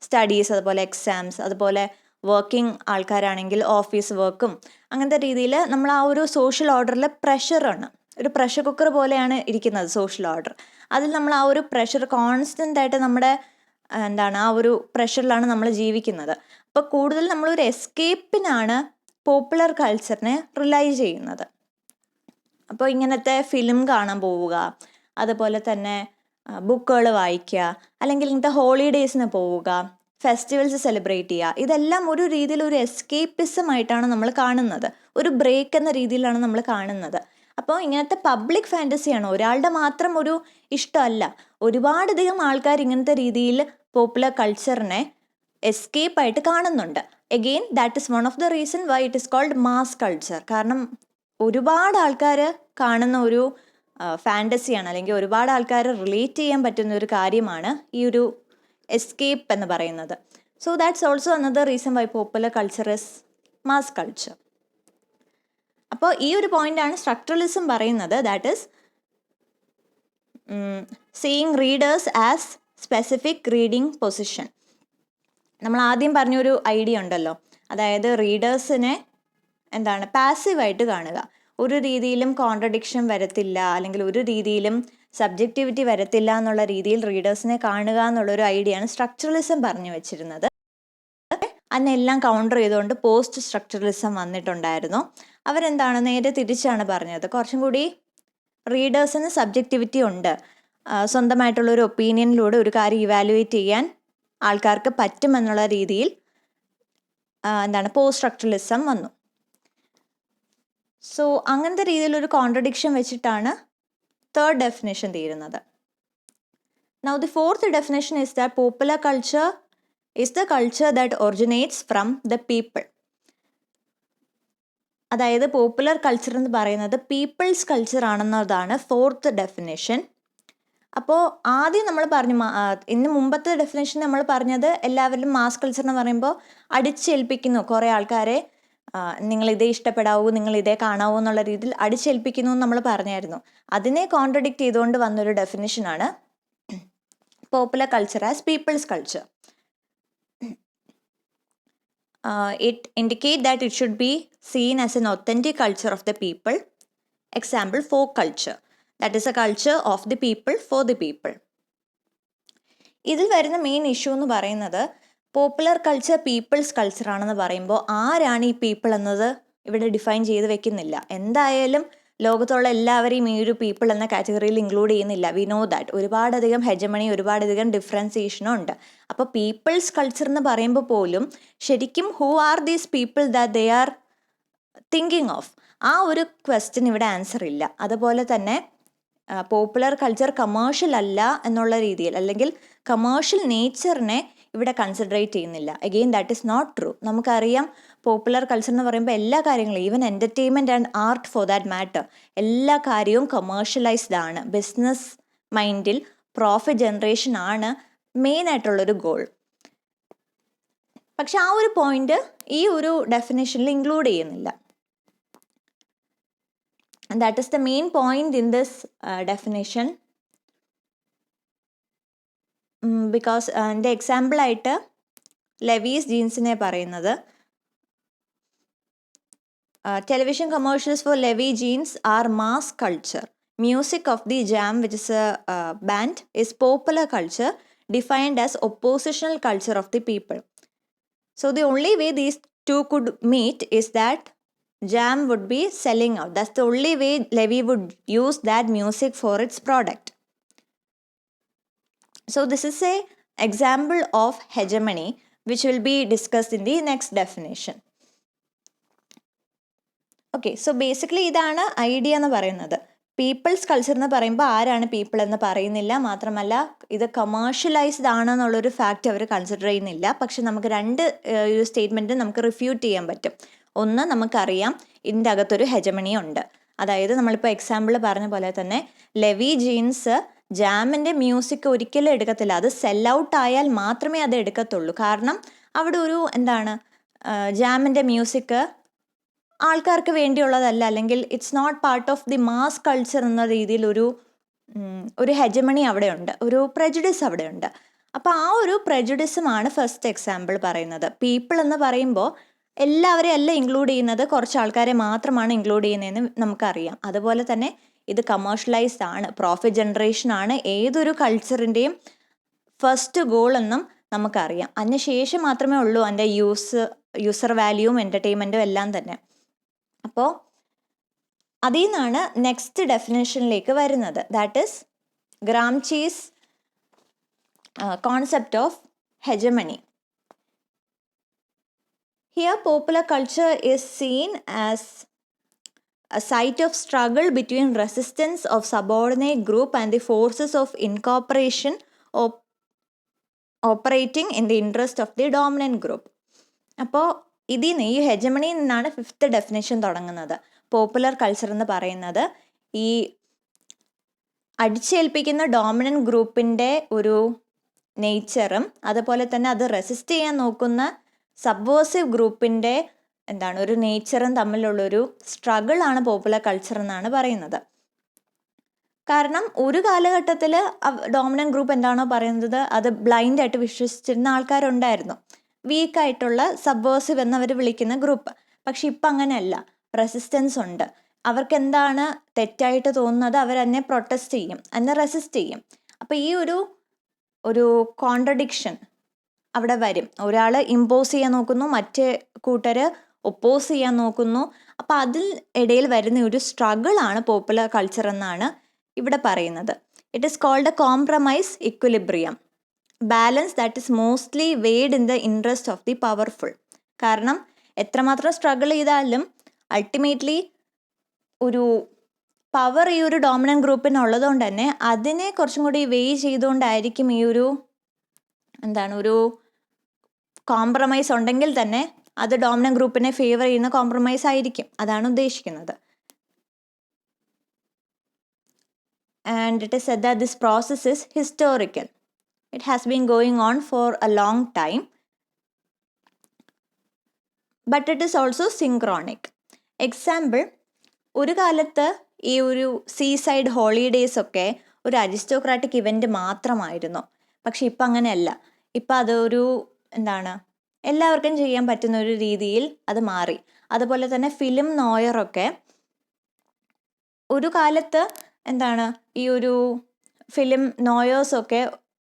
സ്റ്റഡീസ്, അതുപോലെ എക്സാംസ്, അതുപോലെ വർക്കിംഗ് ആൾക്കാരാണെങ്കിൽ ഓഫീസ് വർക്കും, അങ്ങനത്തെ രീതിയിൽ നമ്മൾ ആ ഒരു സോഷ്യൽ ഓർഡറിൽ പ്രഷറാണ്, ഒരു പ്രഷർ കുക്കർ പോലെയാണ് ഇരിക്കുന്നത് സോഷ്യൽ ഓർഡർ. അതിൽ നമ്മൾ ആ ഒരു പ്രഷർ കോൺസ്റ്റൻ്റ് ആയിട്ട് നമ്മുടെ ആ ഒരു പ്രഷറിലാണ് നമ്മൾ ജീവിക്കുന്നത്. അപ്പോൾ കൂടുതൽ നമ്മളൊരു എസ്കേപ്പിനാണ് പോപ്പുലർ കൾച്ചറിനെ റിലൈ ചെയ്യുന്നത്. അപ്പോൾ ഇങ്ങനത്തെ ഫിലിം കാണാൻ പോവുക, അതുപോലെ തന്നെ ബുക്കുകൾ വായിക്കുക, അല്ലെങ്കിൽ ഇങ്ങനത്തെ ഹോളിഡേയ്സിന് പോവുക, ഫെസ്റ്റിവൽസ് സെലിബ്രേറ്റ് ചെയ്യുക, ഇതെല്ലാം ഒരു രീതിയിൽ ഒരു എസ്കേപ്പിസം ആയിട്ടാണ് നമ്മൾ കാണുന്നത്, ഒരു ബ്രേക്ക് എന്ന രീതിയിലാണ് നമ്മൾ കാണുന്നത്. അപ്പോൾ ഇങ്ങനത്തെ പബ്ലിക് ഫാൻറ്റസിയാണ്, ഒരാളുടെ മാത്രം ഒരു ഇഷ്ടമല്ല. ഒരുപാടധികം ആൾക്കാർ ഇങ്ങനത്തെ രീതിയിൽ പോപ്പുലർ കൾച്ചറിനെ എസ്കേപ്പായിട്ട് കാണുന്നുണ്ട്. Again that is one of the reason why it is called mass culture. കാരണം ഒരുപാട് ആൾക്കാർ കാണുന്ന ഒരു ഫാൻറ്റസിയാണ്, അല്ലെങ്കിൽ ഒരുപാട് ആൾക്കാർ റിലേറ്റ് ചെയ്യാൻ പറ്റുന്ന ഒരു കാര്യമാണ് ഈ ഒരു എസ്കേപ്പ് എന്ന് പറയുന്നത്. So that's also another reason why popular culture is mass culture. അപ്പോൾ ഈ ഒരു പോയിന്റാണ് സ്ട്രക്ചറലിസം പറയുന്നത്. That is seeing readers as specific reading position. നമ്മൾ ആദ്യം പറഞ്ഞൊരു ഐഡിയ ഉണ്ടല്ലോ, അതായത് റീഡേഴ്സിനെ പാസീവായിട്ട് കാണുക, ഒരു രീതിയിലും കോൺട്രഡിക്ഷൻ വരത്തില്ല, അല്ലെങ്കിൽ ഒരു രീതിയിലും സബ്ജക്റ്റിവിറ്റി വരത്തില്ല എന്നുള്ള രീതിയിൽ റീഡേഴ്സിനെ കാണുക എന്നുള്ളൊരു ഐഡിയയാണ് സ്ട്രക്ചറലിസം പറഞ്ഞു വെച്ചിരുന്നത്. അതിനെല്ലാം കൗണ്ടർ ചെയ്തുകൊണ്ട് പോസ്റ്റ് സ്ട്രക്ചറലിസം വന്നിട്ടുണ്ടായിരുന്നു. നേരെ തിരിച്ചാണ് പറഞ്ഞത്. കുറച്ചും കൂടി റീഡേഴ്സിന് സബ്ജക്റ്റിവിറ്റി ഉണ്ട്, സ്വന്തമായിട്ടുള്ളൊരു ഒപ്പീനിയനിലൂടെ ഒരു കാര്യം ഇവാലുവേറ്റ് ചെയ്യാൻ ആൾക്കാർക്ക് പറ്റുമെന്നുള്ള രീതിയിൽ പോസ്റ്റ് സ്ട്രക്ചറലിസം വന്നു. സോ അങ്ങനത്തെ രീതിയിലൊരു കോൺട്രഡിക്ഷൻ വെച്ചിട്ടാണ് തേർഡ് ഡെഫിനേഷൻ തീരുന്നത്. Now the fourth definition is that popular culture is the culture that originates from the people. അതായത് പോപ്പുലർ കൾച്ചർ എന്ന് പറയുന്നത് പീപ്പിൾസ് കൾച്ചർ ആണെന്നതാണ് ഫോർത്ത് ഡെഫിനേഷൻ. അപ്പോൾ ആദ്യം നമ്മൾ പറഞ്ഞു, മുമ്പത്തെ ഡെഫിനേഷൻ നമ്മൾ പറഞ്ഞത് എല്ലാവരിലും മാസ് കൾച്ചർ എന്ന് പറയുമ്പോൾ അടിച്ചേൽപ്പിക്കുന്നു, കുറേ ആൾക്കാരെ നിങ്ങളിതേ ഇഷ്ടപ്പെടാവൂ, നിങ്ങളിതേ കാണാവൂ എന്നുള്ള രീതിയിൽ അടിച്ചേൽപ്പിക്കുന്നു എന്ന് നമ്മൾ പറഞ്ഞായിരുന്നു. അതിനെ കോൺട്രഡിക്റ്റ് ചെയ്തുകൊണ്ട് വന്നൊരു ഡെഫിനേഷനാണ് popular culture as people's culture. It indicates that it should be seen as an authentic culture of the people. Example, folk culture. That is a culture of the people for the people. ഇതിൽ വരുന്ന മെയിൻ ഇഷ്യൂ എന്ന് പറയുന്നത് പോപ്പുലർ കൾച്ചർ പീപ്പിൾസ് കൾച്ചർ ആണെന്ന് പറയുമ്പോൾ ആരാണ് ഈ പീപ്പിൾ എന്നത് ഇവിടെ ഡിഫൈൻ ചെയ്ത് വെക്കുന്നില്ല. എന്തായാലും ലോകത്തുള്ള എല്ലാവരെയും ഈ ഒരു പീപ്പിൾ എന്ന കാറ്റഗറിയിൽ ഇൻക്ലൂഡ് ചെയ്യുന്നില്ല. വി നോ ദാറ്റ് ഒരുപാടധികം ഹെജമണി, ഒരുപാടധികം ഡിഫറൻസിയേഷനും ഉണ്ട്. അപ്പോൾ പീപ്പിൾസ് കൾച്ചർ എന്ന് പറയുമ്പോൾ പോലും ശരിക്കും who are these people that they are thinking of, ആ ഒരു ക്വസ്റ്റ്യൻ ഇവിടെ ആൻസർ ഇല്ല. അതുപോലെ തന്നെ പോപ്പുലർ കൾച്ചർ കമേഴ്ഷ്യൽ അല്ല എന്നുള്ള രീതിയിൽ, അല്ലെങ്കിൽ കമേഴ്ഷ്യൽ നേച്ചറിനെ ഇവിടെ കൺസിഡറേറ്റ് ചെയ്യുന്നില്ല. Again that is not true. നമുക്കറിയാം പോപ്പുലർ കൾച്ചർ എന്ന് പറയുമ്പോൾ എല്ലാ കാര്യങ്ങളും, even entertainment and art for that matter, എല്ലാ കാര്യവും കമേഴ്ഷ്യലൈസ്ഡ് ആണ്. ബിസിനസ് മൈൻഡിൽ പ്രോഫിറ്റ് ജനറേഷൻ ആണ് മെയിൻ ആയിട്ടുള്ളൊരു ഗോൾ. പക്ഷെ ആ ഒരു പോയിന്റ് ഈ ഒരു ഡെഫിനേഷനിൽ ഇൻക്ലൂഡ് ചെയ്യുന്നില്ല. And that is the main point in this definition. Because എൻ്റെ എക്സാമ്പിൾ ആയിട്ട് ലെവീസ് ജീൻസിനെ പറയുന്നത്, television commercials for Levi jeans are mass culture, music of the Jam, which is a band, is popular culture defined as oppositional culture of the people. So the only way these two could meet is that Jam would be selling out. That's the only way Levy would use that music for its product. So this is a example of hegemony which will be discussed in the next definition. Okay, so basically ഇതാണ് ഐഡിയ എന്ന് പറയുന്നത്. പീപ്പിൾസ് കൾച്ചർ എന്ന് പറയുമ്പോൾ ആരാണ് പീപ്പിൾ എന്ന് പറയുന്നില്ല, മാത്രമല്ല ഇത് കമേഴ്ഷ്യലൈസ്ഡ് ആണെന്നുള്ളൊരു ഫാക്റ്റ് അവർ കൺസിഡർ ചെയ്യുന്നില്ല. പക്ഷെ നമുക്ക് രണ്ട് ഒരു സ്റ്റേറ്റ്മെൻറ്റ് നമുക്ക് റിഫ്യൂട്ട് ചെയ്യാൻ പറ്റും. ഒന്ന്, നമുക്കറിയാം ഇതിൻ്റെ അകത്തൊരു ഹെജമണി ഉണ്ട്. അതായത് നമ്മളിപ്പോൾ എക്സാമ്പിൾ പറഞ്ഞ പോലെ തന്നെ ലെവി ജീൻസ് ജാമിൻ്റെ മ്യൂസിക് ഒരിക്കലും എടുക്കത്തില്ല. അത് സെൽ ഔട്ട് ആയാൽ മാത്രമേ അത് എടുക്കത്തുള്ളൂ. കാരണം അവിടെ ഒരു എന്താണ്, ജാമിൻ്റെ മ്യൂസിക് ആൾക്കാർക്ക് വേണ്ടിയുള്ളതല്ല, അല്ലെങ്കിൽ it's not part of the mass culture എന്ന രീതിയിൽ ഒരു ഹെജമണി അവിടെയുണ്ട്, ഒരു പ്രെജുഡിസ് അവിടെയുണ്ട്. അപ്പോൾ ആ ഒരു പ്രെജുഡിസുമാണ് ഫസ്റ്റ് എക്സാമ്പിൾ പറയുന്നത്. പീപ്പിൾ എന്ന് പറയുമ്പോൾ എല്ലാവരെയും അല്ല ഇൻക്ലൂഡ് ചെയ്യുന്നത്, കുറച്ച് ആൾക്കാരെ മാത്രമാണ് ഇൻക്ലൂഡ് ചെയ്യുന്നതെന്ന് നമുക്കറിയാം. അതുപോലെ തന്നെ ഇത് കമേഴ്ഷ്യലൈസ്ഡ് ആണ്, പ്രോഫിറ്റ് ജനറേഷൻ ആണ് ഏതൊരു കൾച്ചറിൻ്റെയും ഫസ്റ്റ് ഗോൾ എന്നും നമുക്കറിയാം. അതിനുശേഷം മാത്രമേ ഉള്ളൂ അതിൻ്റെ യൂസർ വാല്യൂവും എൻ്റർടൈൻമെൻറ്റും എല്ലാം തന്നെ. അപ്പോൾ അതിൽ നിന്നാണ് നെക്സ്റ്റ് ഡെഫിനേഷനിലേക്ക് വരുന്നത്. That is Gramsci's concept of hegemony. Here popular culture is seen as a site of struggle between resistance of subordinate group and the forces of incorporation operating in the interest of the dominant group. അപ്പോൾ ഇതിൽ നിന്ന്, ഈ ഹെജമണിയിൽ നിന്നാണ് ഫിഫ്ത്ത് ഡെഫിനേഷൻ തുടങ്ങുന്നത്. പോപ്പുലർ കൾച്ചർ എന്ന് പറയുന്നത് ഈ അടിച്ചേൽപ്പിക്കുന്ന ഡോമിനൻറ്റ് ഗ്രൂപ്പിൻ്റെ ഒരു നേച്ചറും അതുപോലെ തന്നെ അത് റെസിസ്റ്റ് ചെയ്യാൻ നോക്കുന്ന സബ്വേഴ്സീവ് ഗ്രൂപ്പിൻ്റെ ഒരു നേച്ചറും തമ്മിലുള്ളൊരു സ്ട്രഗിളാണ് പോപ്പുലർ കൾച്ചർ എന്നാണ് പറയുന്നത്. കാരണം ഒരു കാലഘട്ടത്തിൽ ഡോമിനൻറ്റ് ഗ്രൂപ്പ് എന്താണോ പറയുന്നത് അത് ബ്ലൈൻഡായിട്ട് വിശ്വസിച്ചിരുന്ന ആൾക്കാരുണ്ടായിരുന്നു, വീക്കായിട്ടുള്ള സബ്വേഴ്സീവ് എന്നവർ വിളിക്കുന്ന ഗ്രൂപ്പ്. പക്ഷെ ഇപ്പം അങ്ങനെയല്ല, റെസിസ്റ്റൻസ് ഉണ്ട്. അവർക്ക് എന്താണ് തെറ്റായിട്ട് തോന്നുന്നത് അവരെന്നെ പ്രൊട്ടസ്റ്റ് ചെയ്യും, എന്നെ റെസിസ്റ്റ് ചെയ്യും. അപ്പോൾ ഈ ഒരു കോൺട്രഡിക്ഷൻ അവിടെ വരും. ഒരാൾ ഇമ്പോസ് ചെയ്യാൻ നോക്കുന്നു, മറ്റേ കൂട്ടർ ഒപ്പോസ് ചെയ്യാൻ നോക്കുന്നു. അപ്പോൾ അതിൽ ഇടയിൽ വരുന്ന ഒരു സ്ട്രഗിളാണ് പോപ്പുലർ കൾച്ചർ എന്നാണ് ഇവിടെ പറയുന്നത്. It is called a compromise equilibrium balance that is mostly weighed in the interest of the powerful. കാരണം എത്രമാത്രം സ്ട്രഗിൾ ചെയ്താലും അൾട്ടിമേറ്റ്ലി ഒരു പവർ ഈ ഒരു ഡോമിനൻറ്റ് ഗ്രൂപ്പിനുള്ളത് കൊണ്ട് തന്നെ അതിനെ കുറച്ചും കൂടി വെയ് ചെയ്തുകൊണ്ടായിരിക്കും ഈ ഒരു കോംപ്രമൈസ് ഉണ്ടെങ്കിൽ തന്നെ അത് ഡോമിനൻറ്റ് ഗ്രൂപ്പിനെ ഫേവർ ചെയ്യുന്ന കോംപ്രമൈസ് ആയിരിക്കും. അതാണ് ഉദ്ദേശിക്കുന്നത്. And it is said that this process is historical. It has been going on for a long time, but it is also synchronic. Example, ഒരു കാലത്ത് ഈ ഒരു സീസൈഡ് ഹോളിഡേയ്സ് ഒക്കെ ഒരു അരിസ്റ്റോക്രാറ്റിക് ഇവൻ്റ് മാത്രമായിരുന്നു. പക്ഷെ ഇപ്പം അങ്ങനെയല്ല. ഇപ്പം അതൊരു എല്ലാവർക്കും ചെയ്യാൻ പറ്റുന്ന ഒരു രീതിയിൽ അത് മാറി. അതുപോലെ തന്നെ ഫിലിം നോയറൊക്കെ ഒരു കാലത്ത് ഈ ഒരു ഫിലിം നോയേഴ്സൊക്കെ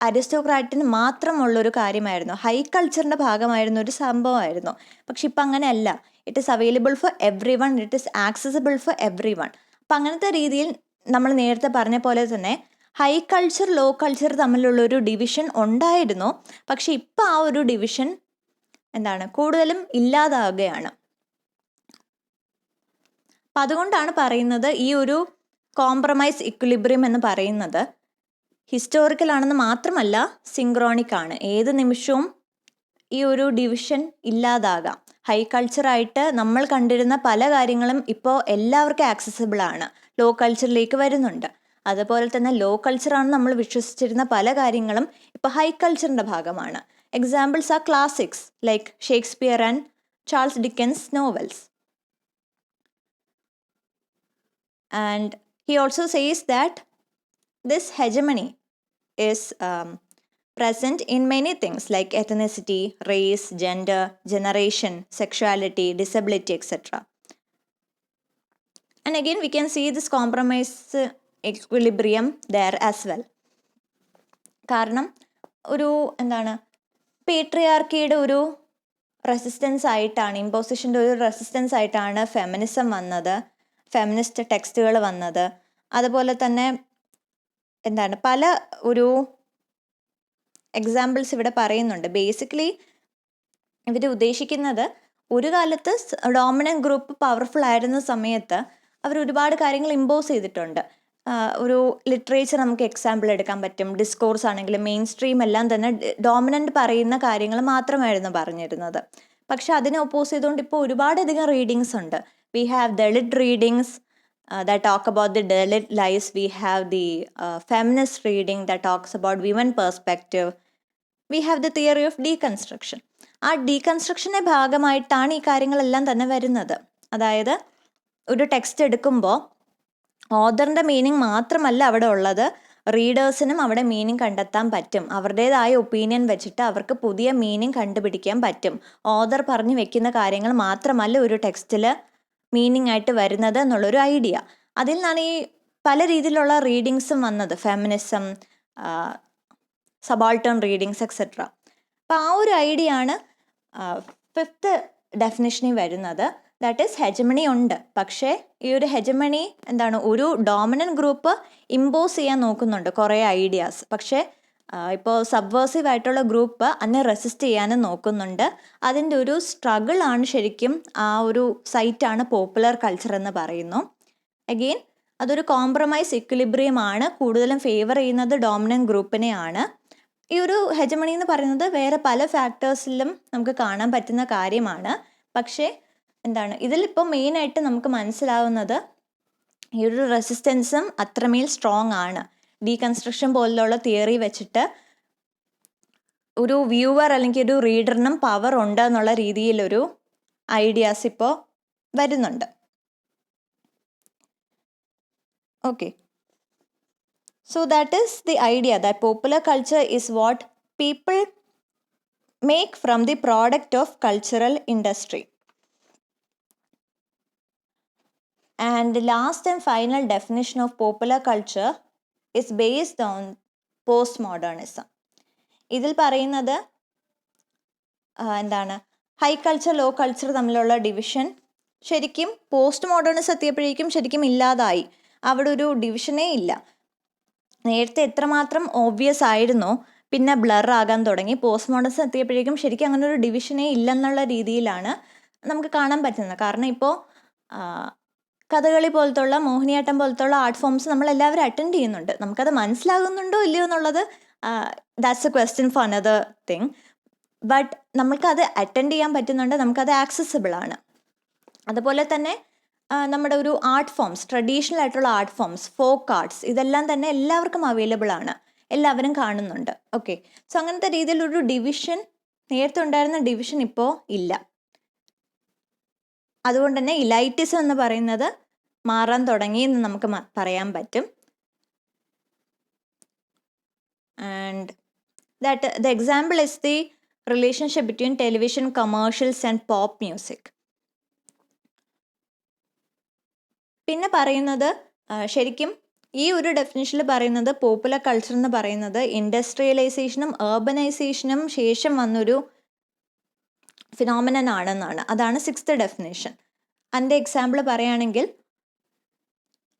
അരിസ്റ്റോക്രാറ്റിന് മാത്രമുള്ളൊരു കാര്യമായിരുന്നു, ഹൈ കൾച്ചറിൻ്റെ ഭാഗമായിരുന്ന ഒരു സംഭവമായിരുന്നു. പക്ഷെ ഇപ്പം അങ്ങനെയല്ല. It is available for everyone, it is accessible for everyone. അപ്പം അങ്ങനത്തെ രീതിയിൽ നമ്മൾ നേരത്തെ പറഞ്ഞ പോലെ തന്നെ ഹൈ കൾച്ചർ ലോ കൾച്ചർ തമ്മിലുള്ളൊരു ഡിവിഷൻ ഉണ്ടായിരുന്നു. പക്ഷെ ഇപ്പം ആ ഒരു ഡിവിഷൻ കൂടുതലും ഇല്ലാതാവുകയാണ്. അപ്പം അതുകൊണ്ടാണ് പറയുന്നത് ഈ ഒരു കോംപ്രമൈസ് ഇക്വിലിബ്രിയം എന്ന് പറയുന്നത് ഹിസ്റ്റോറിക്കൽ ആണെന്ന് മാത്രമല്ല സിങ്ക്രോണിക് ആണ്. ഏത് നിമിഷവും ഈ ഒരു ഡിവിഷൻ ഇല്ലാതാകാം. ഹൈ കൾച്ചറായിട്ട് നമ്മൾ കണ്ടിരുന്ന പല കാര്യങ്ങളും ഇപ്പോൾ എല്ലാവർക്കും ആക്സസിബിൾ ആണ്, ലോ കൾച്ചറിലേക്ക് വരുന്നുണ്ട്. അതുപോലെ തന്നെ ലോ കൾച്ചറാണ് നമ്മൾ വിശ്വസിച്ചിരുന്ന പല കാര്യങ്ങളും ഇപ്പോൾ ഹൈ കൾച്ചറിൻ്റെ ഭാഗമാണ്. Examples R classics like Shakespeare and Charles Dickens novels. And he also says that this hegemony is present in many things like ethnicity, race, gender, generation, sexuality, disability, etc. And again we can see this compromise equilibrium there as well. കാരണം ഒരു എന്താണ് പേട്രിയാർക്കിയുടെ ഒരു റെസിസ്റ്റൻസ് ആയിട്ടാണ്, ഇമ്പോസിഷൻ്റെ ഒരു റെസിസ്റ്റൻസ് ആയിട്ടാണ് ഫെമിനിസം വന്നത്, ഫെമിനിസ്റ്റ് ടെക്സ്റ്റുകൾ വന്നത്. അതുപോലെ തന്നെ എന്താണ് പല ഒരു എക്സാമ്പിൾസ് ഇവിടെ പറയുന്നുണ്ട്. ബേസിക്കലി ഇവർ ഉദ്ദേശിക്കുന്നത് ഒരു കാലത്ത് ഡോമിനൻ്റ് ഗ്രൂപ്പ് പവർഫുൾ ആയിരുന്ന സമയത്ത് അവർ ഒരുപാട് കാര്യങ്ങൾ ഇമ്പോസ് ചെയ്തിട്ടുണ്ട്. ഒരു ലിറ്ററേച്ചർ നമുക്ക് എക്സാമ്പിൾ എടുക്കാൻ പറ്റും. ഡിസ്കോഴ്സ് ആണെങ്കിലും മെയിൻ സ്ട്രീം എല്ലാം തന്നെ ഡോമിനൻ്റ് പറയുന്ന കാര്യങ്ങൾ മാത്രമായിരുന്നു പറഞ്ഞിരുന്നത്. പക്ഷെ അതിനെ ഒപ്പോസ് ചെയ്തുകൊണ്ട് ഇപ്പോൾ ഒരുപാടധികം റീഡിങ്സ് ഉണ്ട്. We have Dalit readings that talk about the Dalit lives. We have the feminist reading that talks about women perspective. We have the theory of deconstruction. ആ ഡീകൺസ്ട്രക്ഷൻ്റെ ഭാഗമായിട്ടാണ് ഈ കാര്യങ്ങളെല്ലാം തന്നെ വരുന്നത്. അതായത് ഒരു ടെക്സ്റ്റ് എടുക്കുമ്പോൾ ഓഥറിൻ്റെ മീനിങ് മാത്രമല്ല അവിടെ ഉള്ളത്, റീഡേഴ്സിനും അവിടെ മീനിങ് കണ്ടെത്താൻ പറ്റും. അവരുടേതായ ഒപ്പീനിയൻ വെച്ചിട്ട് അവർക്ക് പുതിയ മീനിങ് കണ്ടുപിടിക്കാൻ പറ്റും. ഓഥർ പറഞ്ഞു വെക്കുന്ന കാര്യങ്ങൾ മാത്രമല്ല ഒരു ടെക്സ്റ്റിൽ മീനിങ് ആയിട്ട് വരുന്നത് എന്നുള്ളൊരു ഐഡിയ. അതിൽ നിന്നാണ് ഈ പല രീതിയിലുള്ള റീഡിങ്സും വന്നത്. Feminism, subaltern readings etcetera. അപ്പോൾ ആ ഒരു ഐഡിയ ആണ് ഫിഫ്ത്ത് ഡെഫിനിഷനിൽ വരുന്നത്. ദാറ്റ് ഈസ് ഹെജമണി ഉണ്ട്. പക്ഷേ ഈ ഒരു ഹെജമണി എന്താണ്, ഒരു ഡോമിനൻ്റ് ഗ്രൂപ്പ് ഇമ്പോസ് ചെയ്യാൻ നോക്കുന്നുണ്ട് കുറേ ഐഡിയാസ്. പക്ഷേ ഇപ്പോൾ സബ്വേഴ്സീവ് ആയിട്ടുള്ള ഗ്രൂപ്പ് അതിനെ റെസിസ്റ്റ് ചെയ്യാനും നോക്കുന്നുണ്ട്. അതിൻ്റെ ഒരു സ്ട്രഗിളാണ് ശരിക്കും ആ ഒരു സൈറ്റാണ് പോപ്പുലർ കൾച്ചർ എന്ന് പറയുന്നു. അഗെയിൻ അതൊരു കോംപ്രമൈസ് ഇക്വിലിബ്രിയം ആണ്, കൂടുതലും ഫേവർ ചെയ്യുന്നത് ഡോമിനൻ്റ് ഗ്രൂപ്പിനെയാണ്. ഈ ഒരു ഹെജമണി എന്ന് പറയുന്നത് വേറെ പല ഫാക്ടേഴ്സിലും നമുക്ക് കാണാൻ പറ്റുന്ന കാര്യമാണ്. പക്ഷേ എന്താണ് ഇതിലിപ്പോൾ മെയിനായിട്ട് നമുക്ക് മനസ്സിലാവുന്നത് ഈ ഒരു റെസിസ്റ്റൻസും അത്രമേൽ സ്ട്രോങ് ആണ്. ഡീകൺസ്ട്രക്ഷൻ പോലുള്ള തിയറി വെച്ചിട്ട് ഒരു വ്യൂവർ അല്ലെങ്കിൽ ഒരു റീഡറിനും പവർ ഉണ്ട് എന്നുള്ള രീതിയിലൊരു ഐഡിയാസ് ഇപ്പോൾ വരുന്നുണ്ട്. Okay, so that is the idea that popular culture is what people make from the product of cultural industry. And the last and final definition of popular culture is based on postmodernism. ഇതിൽ പറയുന്നത് എന്താണ്, ഹൈ കൾച്ചർ ലോ കൾച്ചർ തമ്മിലുള്ള ഡിവിഷൻ ശരിക്കും പോസ്റ്റ് മോഡേണിസം എത്തിയപ്പോഴേക്കും ശരിക്കും ഇല്ലാതായി. അവിടെ ഒരു ഡിവിഷനേ ഇല്ല. നേരത്തെ എത്രമാത്രം ഓബ്വിയസ് ആയിരുന്നോ പിന്നെ ബ്ലർ ആകാൻ തുടങ്ങി. പോസ്റ്റ് മോഡേണിസം എത്തിയപ്പോഴേക്കും ശരിക്കും അങ്ങനെ ഒരു ഡിവിഷനേ ഇല്ലെന്നുള്ള രീതിയിലാണ് നമുക്ക് കാണാൻ പറ്റുന്നത്. കാരണം ഇപ്പോൾ കഥകളി പോലത്തുള്ള, മോഹിനിയാട്ടം പോലത്തുള്ള ആർട്ട് ഫോംസ് നമ്മളെല്ലാവരും അറ്റൻഡ് ചെയ്യുന്നുണ്ട്. നമുക്കത് മനസ്സിലാകുന്നുണ്ടോ ഇല്ലയോ എന്നുള്ളത് that's A question for another thing. But നമുക്കത് അറ്റൻഡ് ചെയ്യാൻ പറ്റുന്നുണ്ട്, നമുക്കത് ആക്സസിബിൾ ആണ്. അതുപോലെ തന്നെ നമ്മുടെ ഒരു ആർട്ട് ഫോംസ്, ട്രഡീഷണൽ ആയിട്ടുള്ള ആർട്ട് ഫോംസ്, ഫോക്ക് ആർട്സ്, ഇതെല്ലാം തന്നെ എല്ലാവർക്കും അവൈലബിൾ ആണ്, എല്ലാവരും കാണുന്നുണ്ട്. ഓക്കെ, സോ അങ്ങനത്തെ രീതിയിലൊരു ഡിവിഷൻ, നേരത്തെ ഉണ്ടായിരുന്ന ഡിവിഷൻ ഇപ്പോൾ ഇല്ല. അതുകൊണ്ട് തന്നെ ഇലൈറ്റിസം എന്ന് പറയുന്നത് മാറാൻ തുടങ്ങി എന്ന് നമുക്ക് പറയാൻ പറ്റും. And that the example is the relationship between television commercials and pop music. പിന്നെ പറയുന്നത് ശരിക്കും ഈ ഒരു ഡെഫിനിഷനിൽ പറയുന്നത് പോപ്പുലർ കൾച്ചർ എന്ന് പറയുന്നത് ഇൻഡസ്ട്രിയലൈസേഷനും ഏർബനൈസേഷനും ശേഷം വന്നൊരു ഫിനോമിനൻ ആണെന്നാണ്. അതാണ് സിക്സ്ത് ഡെഫിനേഷൻ. അതിൻ്റെ എക്സാമ്പിൾ പറയുകയാണെങ്കിൽ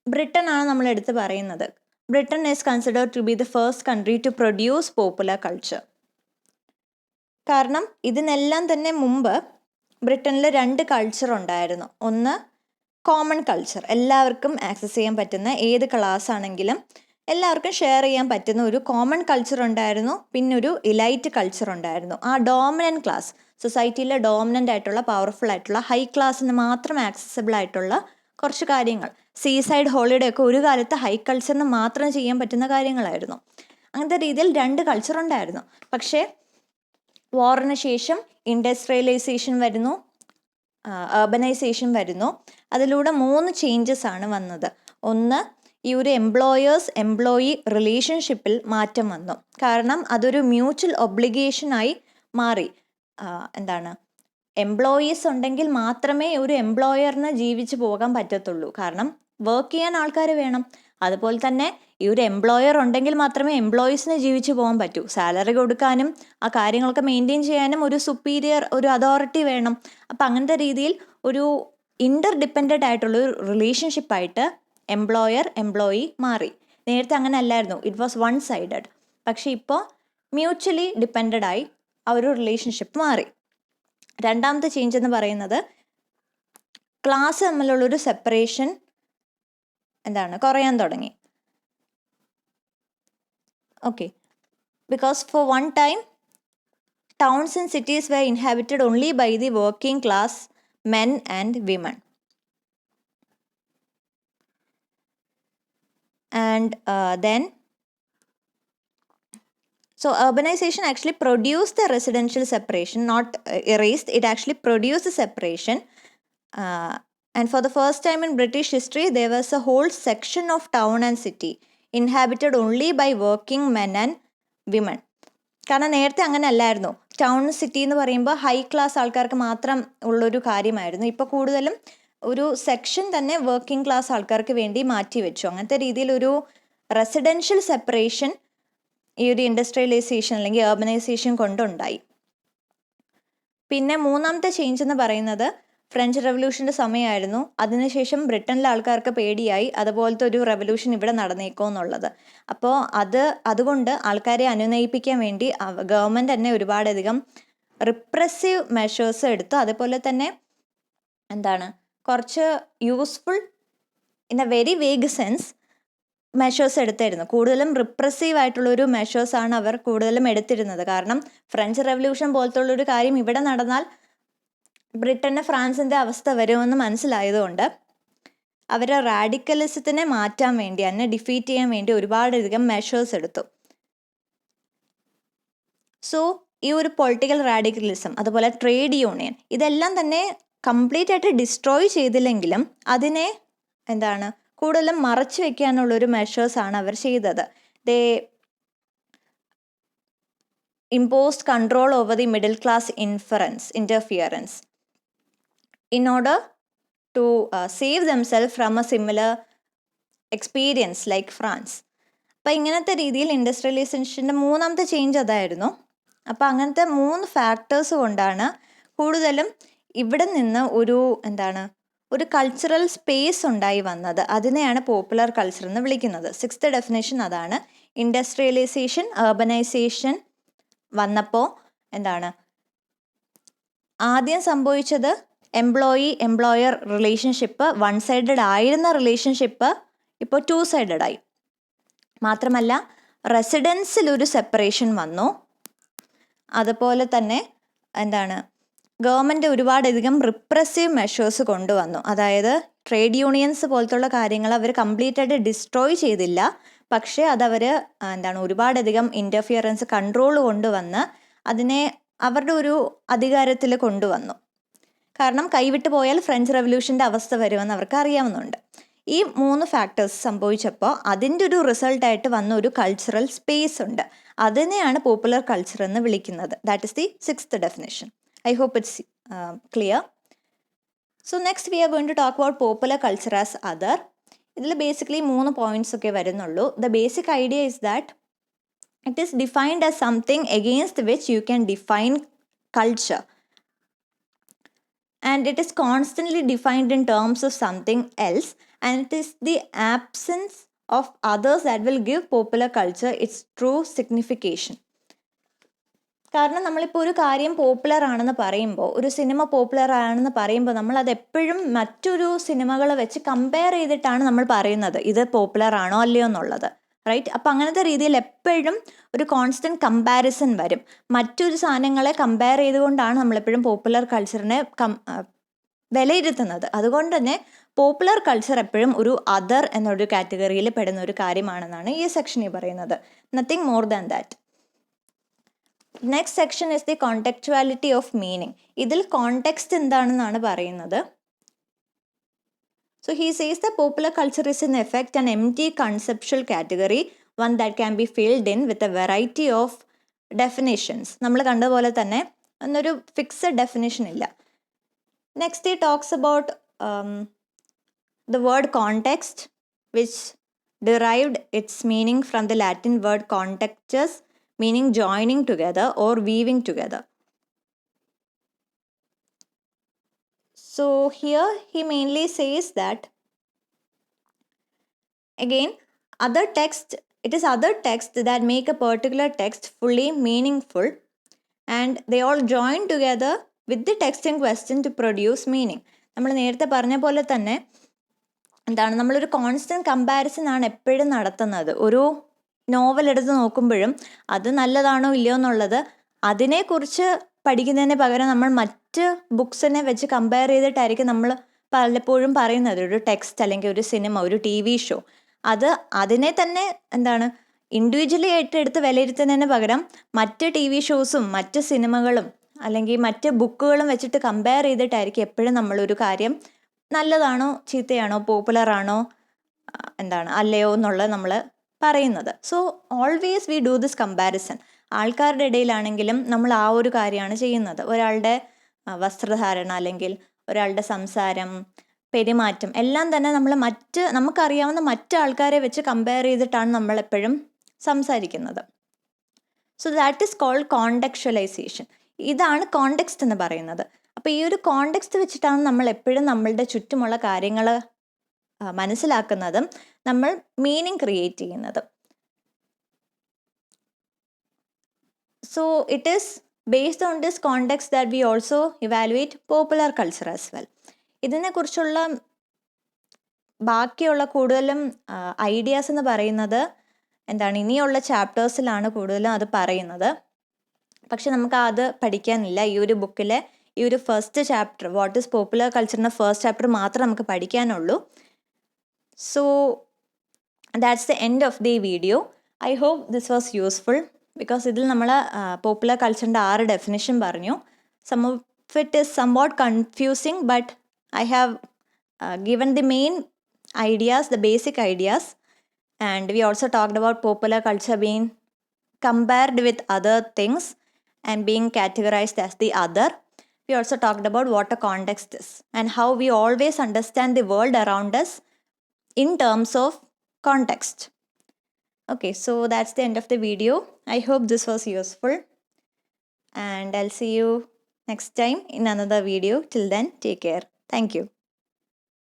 ബ്രിട്ടൻ ആണ് നമ്മൾ എടുത്ത് പറയുന്നത്. Britain is considered to be the first country to produce popular culture. കാരണം ഇതിനെല്ലാം തന്നെ മുമ്പ് ബ്രിട്ടനിൽ 2 കൾച്ചർ ഉണ്ടായിരുന്നു. ഒന്ന് കോമൺ കൾച്ചർ, എല്ലാവർക്കും ആക്സസ് ചെയ്യാൻ പറ്റുന്ന, ഏത് ക്ലാസ് ആണെങ്കിലും എല്ലാവർക്കും ഷെയർ ചെയ്യാൻ പറ്റുന്ന ഒരു കോമൺ കൾച്ചർ ഉണ്ടായിരുന്നു. പിന്നെ ഒരു ഇലൈറ്റ് കൾച്ചർ ഉണ്ടായിരുന്നു. ആ ഡോമിനൻ്റ് ക്ലാസ്, സൊസൈറ്റിയിലെ ഡോമിനൻ്റ് ആയിട്ടുള്ള പവർഫുൾ ആയിട്ടുള്ള ഹൈ ക്ലാസ്സിന് മാത്രം ആക്സസിബിൾ ആയിട്ടുള്ള കുറച്ച് കാര്യങ്ങൾ. സീസൈഡ് ഹോളിഡേ ഒക്കെ ഒരു കാലത്ത് ഹൈ കൾച്ചറിന് മാത്രം ചെയ്യാൻ പറ്റുന്ന കാര്യങ്ങളായിരുന്നു. അങ്ങനത്തെ രീതിയിൽ 2 കൾച്ചർ ഉണ്ടായിരുന്നു. പക്ഷേ വാറിന് ശേഷം ഇൻഡസ്ട്രിയലൈസേഷൻ വരുന്നു, അർബനൈസേഷൻ വരുന്നു. അതിലൂടെ 3 ചേഞ്ചസ് ആണ് വന്നത്. ഒന്ന്, ഈ ഒരു എംപ്ലോയി റിലേഷൻഷിപ്പിൽ മാറ്റം വന്നു. കാരണം അതൊരു മ്യൂച്വൽ ഒബ്ലിഗേഷനായി മാറി. എന്താണ്, എംപ്ലോയീസ് ഉണ്ടെങ്കിൽ മാത്രമേ ഒരു എംപ്ലോയറിന് ജീവിച്ചു പോകാൻ പറ്റത്തുള്ളൂ. കാരണം വർക്ക് ചെയ്യാൻ ആൾക്കാർ വേണം. അതുപോലെ തന്നെ ഈ ഒരു എംപ്ലോയർ ഉണ്ടെങ്കിൽ മാത്രമേ എംപ്ലോയീസിന് ജീവിച്ചു പോകാൻ പറ്റൂ. സാലറി കൊടുക്കാനും ആ കാര്യങ്ങളൊക്കെ മെയിൻറ്റെയിൻ ചെയ്യാനും ഒരു സുപ്പീരിയർ, ഒരു അതോറിറ്റി വേണം. അപ്പം അങ്ങനത്തെ രീതിയിൽ ഒരു ഇൻ്റർ ഡിപ്പെൻഡൻ്റ് ആയിട്ടുള്ള ഒരു റിലേഷൻഷിപ്പായിട്ട് എംപ്ലോയർ എംപ്ലോയി മാറി. നേരത്തെ അങ്ങനെ അല്ലായിരുന്നു, ഇറ്റ് വാസ് വൺ സൈഡഡ്. പക്ഷേ ഇപ്പോൾ മ്യൂച്വലി ഡിപ്പെൻഡഡ് ആയി ആ ഒരു റിലേഷൻഷിപ്പ് മാറി. രണ്ടാമത്തെ ചേഞ്ച് എന്ന് പറയുന്നത് ക്ലാസ് തമ്മിലുള്ളൊരു സെപ്പറേഷൻ കുറയാൻ തുടങ്ങി. Okay, because for one time towns and cities were inhabited only by the working class men and women. And then, so urbanization actually produced the residential separation, not erased, it actually produced the separation. And for the first time in British history, there was a whole section of town and city inhabited only by working men and women. കാരണം നേരത്തെ അങ്ങനെ അല്ലായിരുന്നു. ടൗൺ സിറ്റി എന്ന് പറയുമ്പോൾ ഹൈ ക്ലാസ് ആൾക്കാർക്ക് മാത്രം ഉള്ളൊരു കാര്യമായിരുന്നു. ഇപ്പോൾ കൂടുതലും ഒരു സെക്ഷൻ തന്നെ വർക്കിംഗ് ക്ലാസ് ആൾക്കാർക്ക് വേണ്ടി മാറ്റി വെച്ചു. അങ്ങനത്തെ രീതിയിൽ ഒരു റെസിഡൻഷ്യൽ സെപ്പറേഷൻ ഈ ഒരു ഇൻഡസ്ട്രിയലൈസേഷൻ അല്ലെങ്കിൽ അർബനൈസേഷൻ കൊണ്ടുണ്ടായി. പിന്നെ മൂന്നാമത്തെ ചേഞ്ച് എന്ന് പറയുന്നത് ഫ്രഞ്ച് റെവല്യൂഷൻ്റെ സമയമായിരുന്നു. അതിനുശേഷം ബ്രിട്ടനിലെ ആൾക്കാർക്ക് പേടിയായി അതുപോലത്തെ ഒരു റെവല്യൂഷൻ ഇവിടെ നടന്നേക്കോ എന്നുള്ളത്. അപ്പോൾ അതുകൊണ്ട് ആൾക്കാരെ അനുനയിപ്പിക്കാൻ വേണ്ടി ഗവൺമെൻറ് തന്നെ ഒരുപാടധികം റിപ്രസീവ് മെഷേഴ്സ് എടുത്തു. അതേപോലെ തന്നെ കുറച്ച് useful in A very vague sense measures എടുത്തിരുന്നു. കൂടുതലും റിപ്രസീവ് ആയിട്ടുള്ളൊരു മെഷേഴ്സാണ് അവർ കൂടുതലും എടുത്തിരുന്നത്. കാരണം ഫ്രഞ്ച് റെവല്യൂഷൻ പോലത്തുള്ളൊരു കാര്യം ഇവിടെ നടന്നാൽ ബ്രിട്ടന് ഫ്രാൻസിൻ്റെ അവസ്ഥ വരുമെന്ന് മനസ്സിലായതുകൊണ്ട് അവർ റാഡിക്കലിസത്തിനെ മാറ്റാൻ വേണ്ടി, അതിനെ ഡിഫീറ്റ് ചെയ്യാൻ വേണ്ടി ഒരുപാടധികം മെഷേഴ്സ് എടുത്തു. സോ ഈ ഒരു പൊളിറ്റിക്കൽ റാഡിക്കലിസം, അതുപോലെ ട്രേഡ് യൂണിയൻ, ഇതെല്ലാം തന്നെ കംപ്ലീറ്റ് ആയിട്ട് ഡിസ്ട്രോയ് ചെയ്തില്ലെങ്കിലും അതിനെ കൂടുതലും മറച്ചു വെക്കാനുള്ളൊരു മെഷേഴ്സാണ് അവർ ചെയ്തത്. ദേ imposed control over the middle class interference in order to save themselves from a similar experience like France. അപ്പം ഇങ്ങനത്തെ രീതിയിൽ ഇൻഡസ്ട്രിയലൈസേഷൻ്റെ മൂന്നാമത്തെ ചേഞ്ച് അതായിരുന്നു. അപ്പം അങ്ങനത്തെ 3 ഫാക്ടേഴ്സ് കൊണ്ടാണ് കൂടുതലും ഇവിടെ നിന്ന് ഒരു കൾച്ചറൽ സ്പേസ് ഉണ്ടായി വന്നത്. അതിനെയാണ് പോപ്പുലർ കൾച്ചർ എന്ന് വിളിക്കുന്നത്. 6th ഡെഫിനേഷൻ അതാണ്. ഇൻഡസ്ട്രിയലൈസേഷൻ, അർബനൈസേഷൻ വന്നപ്പോൾ ആദ്യം സംഭവിച്ചത് എംപ്ലോയർ റിലേഷൻഷിപ്പ് വൺ സൈഡഡ് ആയിരുന്ന റിലേഷൻഷിപ്പ് ഇപ്പോൾ 2 സൈഡഡ് ആയി. മാത്രമല്ല റെസിഡൻസിലൊരു സെപ്പറേഷൻ വന്നു. അതുപോലെ തന്നെ ഗവൺമെൻറ് ഒരുപാടധികം റിപ്രസീവ് മെഷേഴ്സ് കൊണ്ടുവന്നു. അതായത് ട്രേഡ് യൂണിയൻസ് പോലത്തുള്ള കാര്യങ്ങൾ അവർ കംപ്ലീറ്റ് ആയിട്ട് ഡിസ്ട്രോയ് ചെയ്തില്ല, പക്ഷേ അതവർ ഒരുപാടധികം ഇൻ്റർഫിയറൻസ് കൺട്രോൾ കൊണ്ടുവന്ന് അതിനെ അവരുടെ ഒരു അധികാരത്തിൽ കൊണ്ടുവന്നു. കാരണം കൈവിട്ട് പോയാൽ ഫ്രഞ്ച് റെവല്യൂഷൻ്റെ അവസ്ഥ വരുമെന്ന് അവർക്ക് അറിയാവുന്നുണ്ട്. ഈ 3 ഫാക്ടേഴ്സ് സംഭവിച്ചപ്പോൾ അതിൻ്റെ ഒരു റിസൾട്ടായിട്ട് വന്ന ഒരു കൾച്ചറൽ സ്പേസ് ഉണ്ട്. അതിനെയാണ് പോപ്പുലർ കൾച്ചർ എന്ന് വിളിക്കുന്നത്. That is the 6th definition. I hope it's clear. So next we are going to talk about popular culture as other. ഇതിൽ ബേസിക്കലി 3 പോയിന്റ്സ് ഒക്കെ വരുന്നുള്ളൂ. The basic idea is that it is defined as something against which you can define culture. And it is constantly defined in terms of something else. And it is the absence of others that will give popular culture its true signification. കാരണം നമ്മളിപ്പോൾ ഒരു കാര്യം പോപ്പുലർ ആണെന്ന് പറയുമ്പോൾ, ഒരു സിനിമ പോപ്പുലർ ആണെന്ന് പറയുമ്പോൾ നമ്മൾ അത് എപ്പോഴും മറ്റൊരു സിനിമകളെ വെച്ച് കമ്പയർ ചെയ്തിട്ടാണ് നമ്മൾ പറയുന്നത് ഇത് പോപ്പുലർ ആണോ അല്ലയോ എന്നുള്ളത്, റൈറ്റ്? അപ്പം അങ്ങനത്തെ രീതിയിൽ എപ്പോഴും ഒരു കോൺസ്റ്റൻറ്റ് കമ്പാരിസൺ വരും. മറ്റൊരു സാധനങ്ങളെ കമ്പയർ ചെയ്തുകൊണ്ടാണ് നമ്മളെപ്പോഴും പോപ്പുലർ കൾച്ചറിനെ വിലയിരുത്തുന്നത്. അതുകൊണ്ട് തന്നെ പോപ്പുലർ കൾച്ചർ എപ്പോഴും ഒരു അതർ എന്നൊരു കാറ്റഗറിയിൽ പെടുന്ന ഒരു കാര്യമാണെന്നാണ് ഈ സെക്ഷനിൽ പറയുന്നത്. Nothing more than that. Next section is the contextuality of meaning. ഇതിൽ കോണ്ടെക്സ്റ്റ് എന്താണെന്നാണ് പറയുന്നത്. So he says that popular culture is in effect an empty conceptual category, one that can be filled in with a variety of definitions. നമ്മൾ കണ്ടതുപോലെ തന്നെ എന്നൊരു ഫിക്സഡ് ഡെഫിനേഷൻ ഇല്ല. Next he talks about the word context, which derived its meaning from the Latin word contextus, meaning joining together or weaving together. So here he mainly says that, again, it is other texts that make a particular text fully meaningful, and they all join together with the text in question to produce meaning. നമ്മൾ നേരത്തെ പറഞ്ഞ പോലെ തന്നെ എന്താണ്, നമ്മളൊരു കോൺസ്റ്റൻറ്റ് കമ്പാരിസൺ ആണ് എപ്പോഴും നടത്തുന്നത്. ഒരു നോവൽ എടുത്ത് നോക്കുമ്പോഴും അത് നല്ലതാണോ ഇല്ലയോ എന്നുള്ളത് അതിനെക്കുറിച്ച് പഠിക്കുന്നതിന് പകരം നമ്മൾ മറ്റ് ബുക്സിനെ വെച്ച് കമ്പയർ ചെയ്തിട്ടായിരിക്കും നമ്മൾ പലപ്പോഴും പറയുന്നത്. ഒരു ടെക്സ്റ്റ് അല്ലെങ്കിൽ ഒരു സിനിമ, ഒരു TV ഷോ, അതിനെ തന്നെ എന്താണ് ഇൻഡിവിജ്വലി ആയിട്ട് എടുത്ത് വിലയിരുത്തുന്നതിന് പകരം മറ്റ് TV ഷോസും മറ്റ് സിനിമകളും അല്ലെങ്കിൽ മറ്റ് ബുക്കുകളും വെച്ചിട്ട് കമ്പയർ ചെയ്തിട്ടായിരിക്കും എപ്പോഴും നമ്മളൊരു കാര്യം നല്ലതാണോ ചീത്തയാണോ പോപ്പുലർ ആണോ അല്ലയോ എന്നുള്ളത് നമ്മൾ പറയുന്നത്. So always we do this comparison. ആൾക്കാരുടെ ഇടയിലാണെങ്കിലും നമ്മൾ ആ ഒരു കാര്യമാണ് ചെയ്യുന്നത്. ഒരാളുടെ വസ്ത്രധാരണ അല്ലെങ്കിൽ ഒരാളുടെ സംസാരം, പെരുമാറ്റം എല്ലാം തന്നെ നമ്മൾ നമുക്കറിയാവുന്ന മറ്റ് ആൾക്കാരെ വെച്ച് കമ്പയർ ചെയ്തിട്ടാണ് നമ്മൾ എപ്പോഴും സംസാരിക്കുന്നത്. So that is called contextualisation. ഇതാണ് കോണ്ടെക്സ്റ്റ് എന്ന് പറയുന്നത്. അപ്പോൾ ഈ ഒരു കോണ്ടെക്സ്റ്റ് വെച്ചിട്ടാണ് നമ്മൾ എപ്പോഴും നമ്മളുടെ ചുറ്റുമുള്ള കാര്യങ്ങൾ മനസ്സിലാക്കുന്നതും നമ്മൾ മീനിങ് ക്രിയേറ്റ് ചെയ്യുന്നതും. So it is based on this context that we also evaluate popular culture as well. ഇതിനെക്കുറിച്ചുള്ള ബാക്കിയുള്ള കൂടുതലും ഐഡിയാസ് എന്ന് പറയുന്നത് ഇനിയുള്ള ചാപ്റ്റേഴ്സിലാണ് കൂടുതലും അത് പറയുന്നത്. പക്ഷെ നമുക്ക് അത് പഠിക്കാനില്ല. ഈ ഒരു ബുക്കിലെ ഈ ഒരു first chapter, what is popular കൾച്ചറിൻ്റെ ഫസ്റ്റ് ചാപ്റ്റർ മാത്രം നമുക്ക് പഠിക്കാനുള്ളൂ. So that's the end of the video. I hope this was useful. Because ഇതിൽ നമ്മൾ പോപ്പുലർ കൾച്ചറിൻ്റെ 6 ഡെഫിനിഷൻ പറഞ്ഞു. Some of it is somewhat confusing, but I have given the main ideas, the basic ideas, and we also talked about popular culture being compared with other things and being categorized as the other. We also talked about what a context is and how we always understand the world around us in terms of context. Okay, so that's the end of the video. I hope this was useful, and I'll see you next time in another video. Till then, take care. Thank you.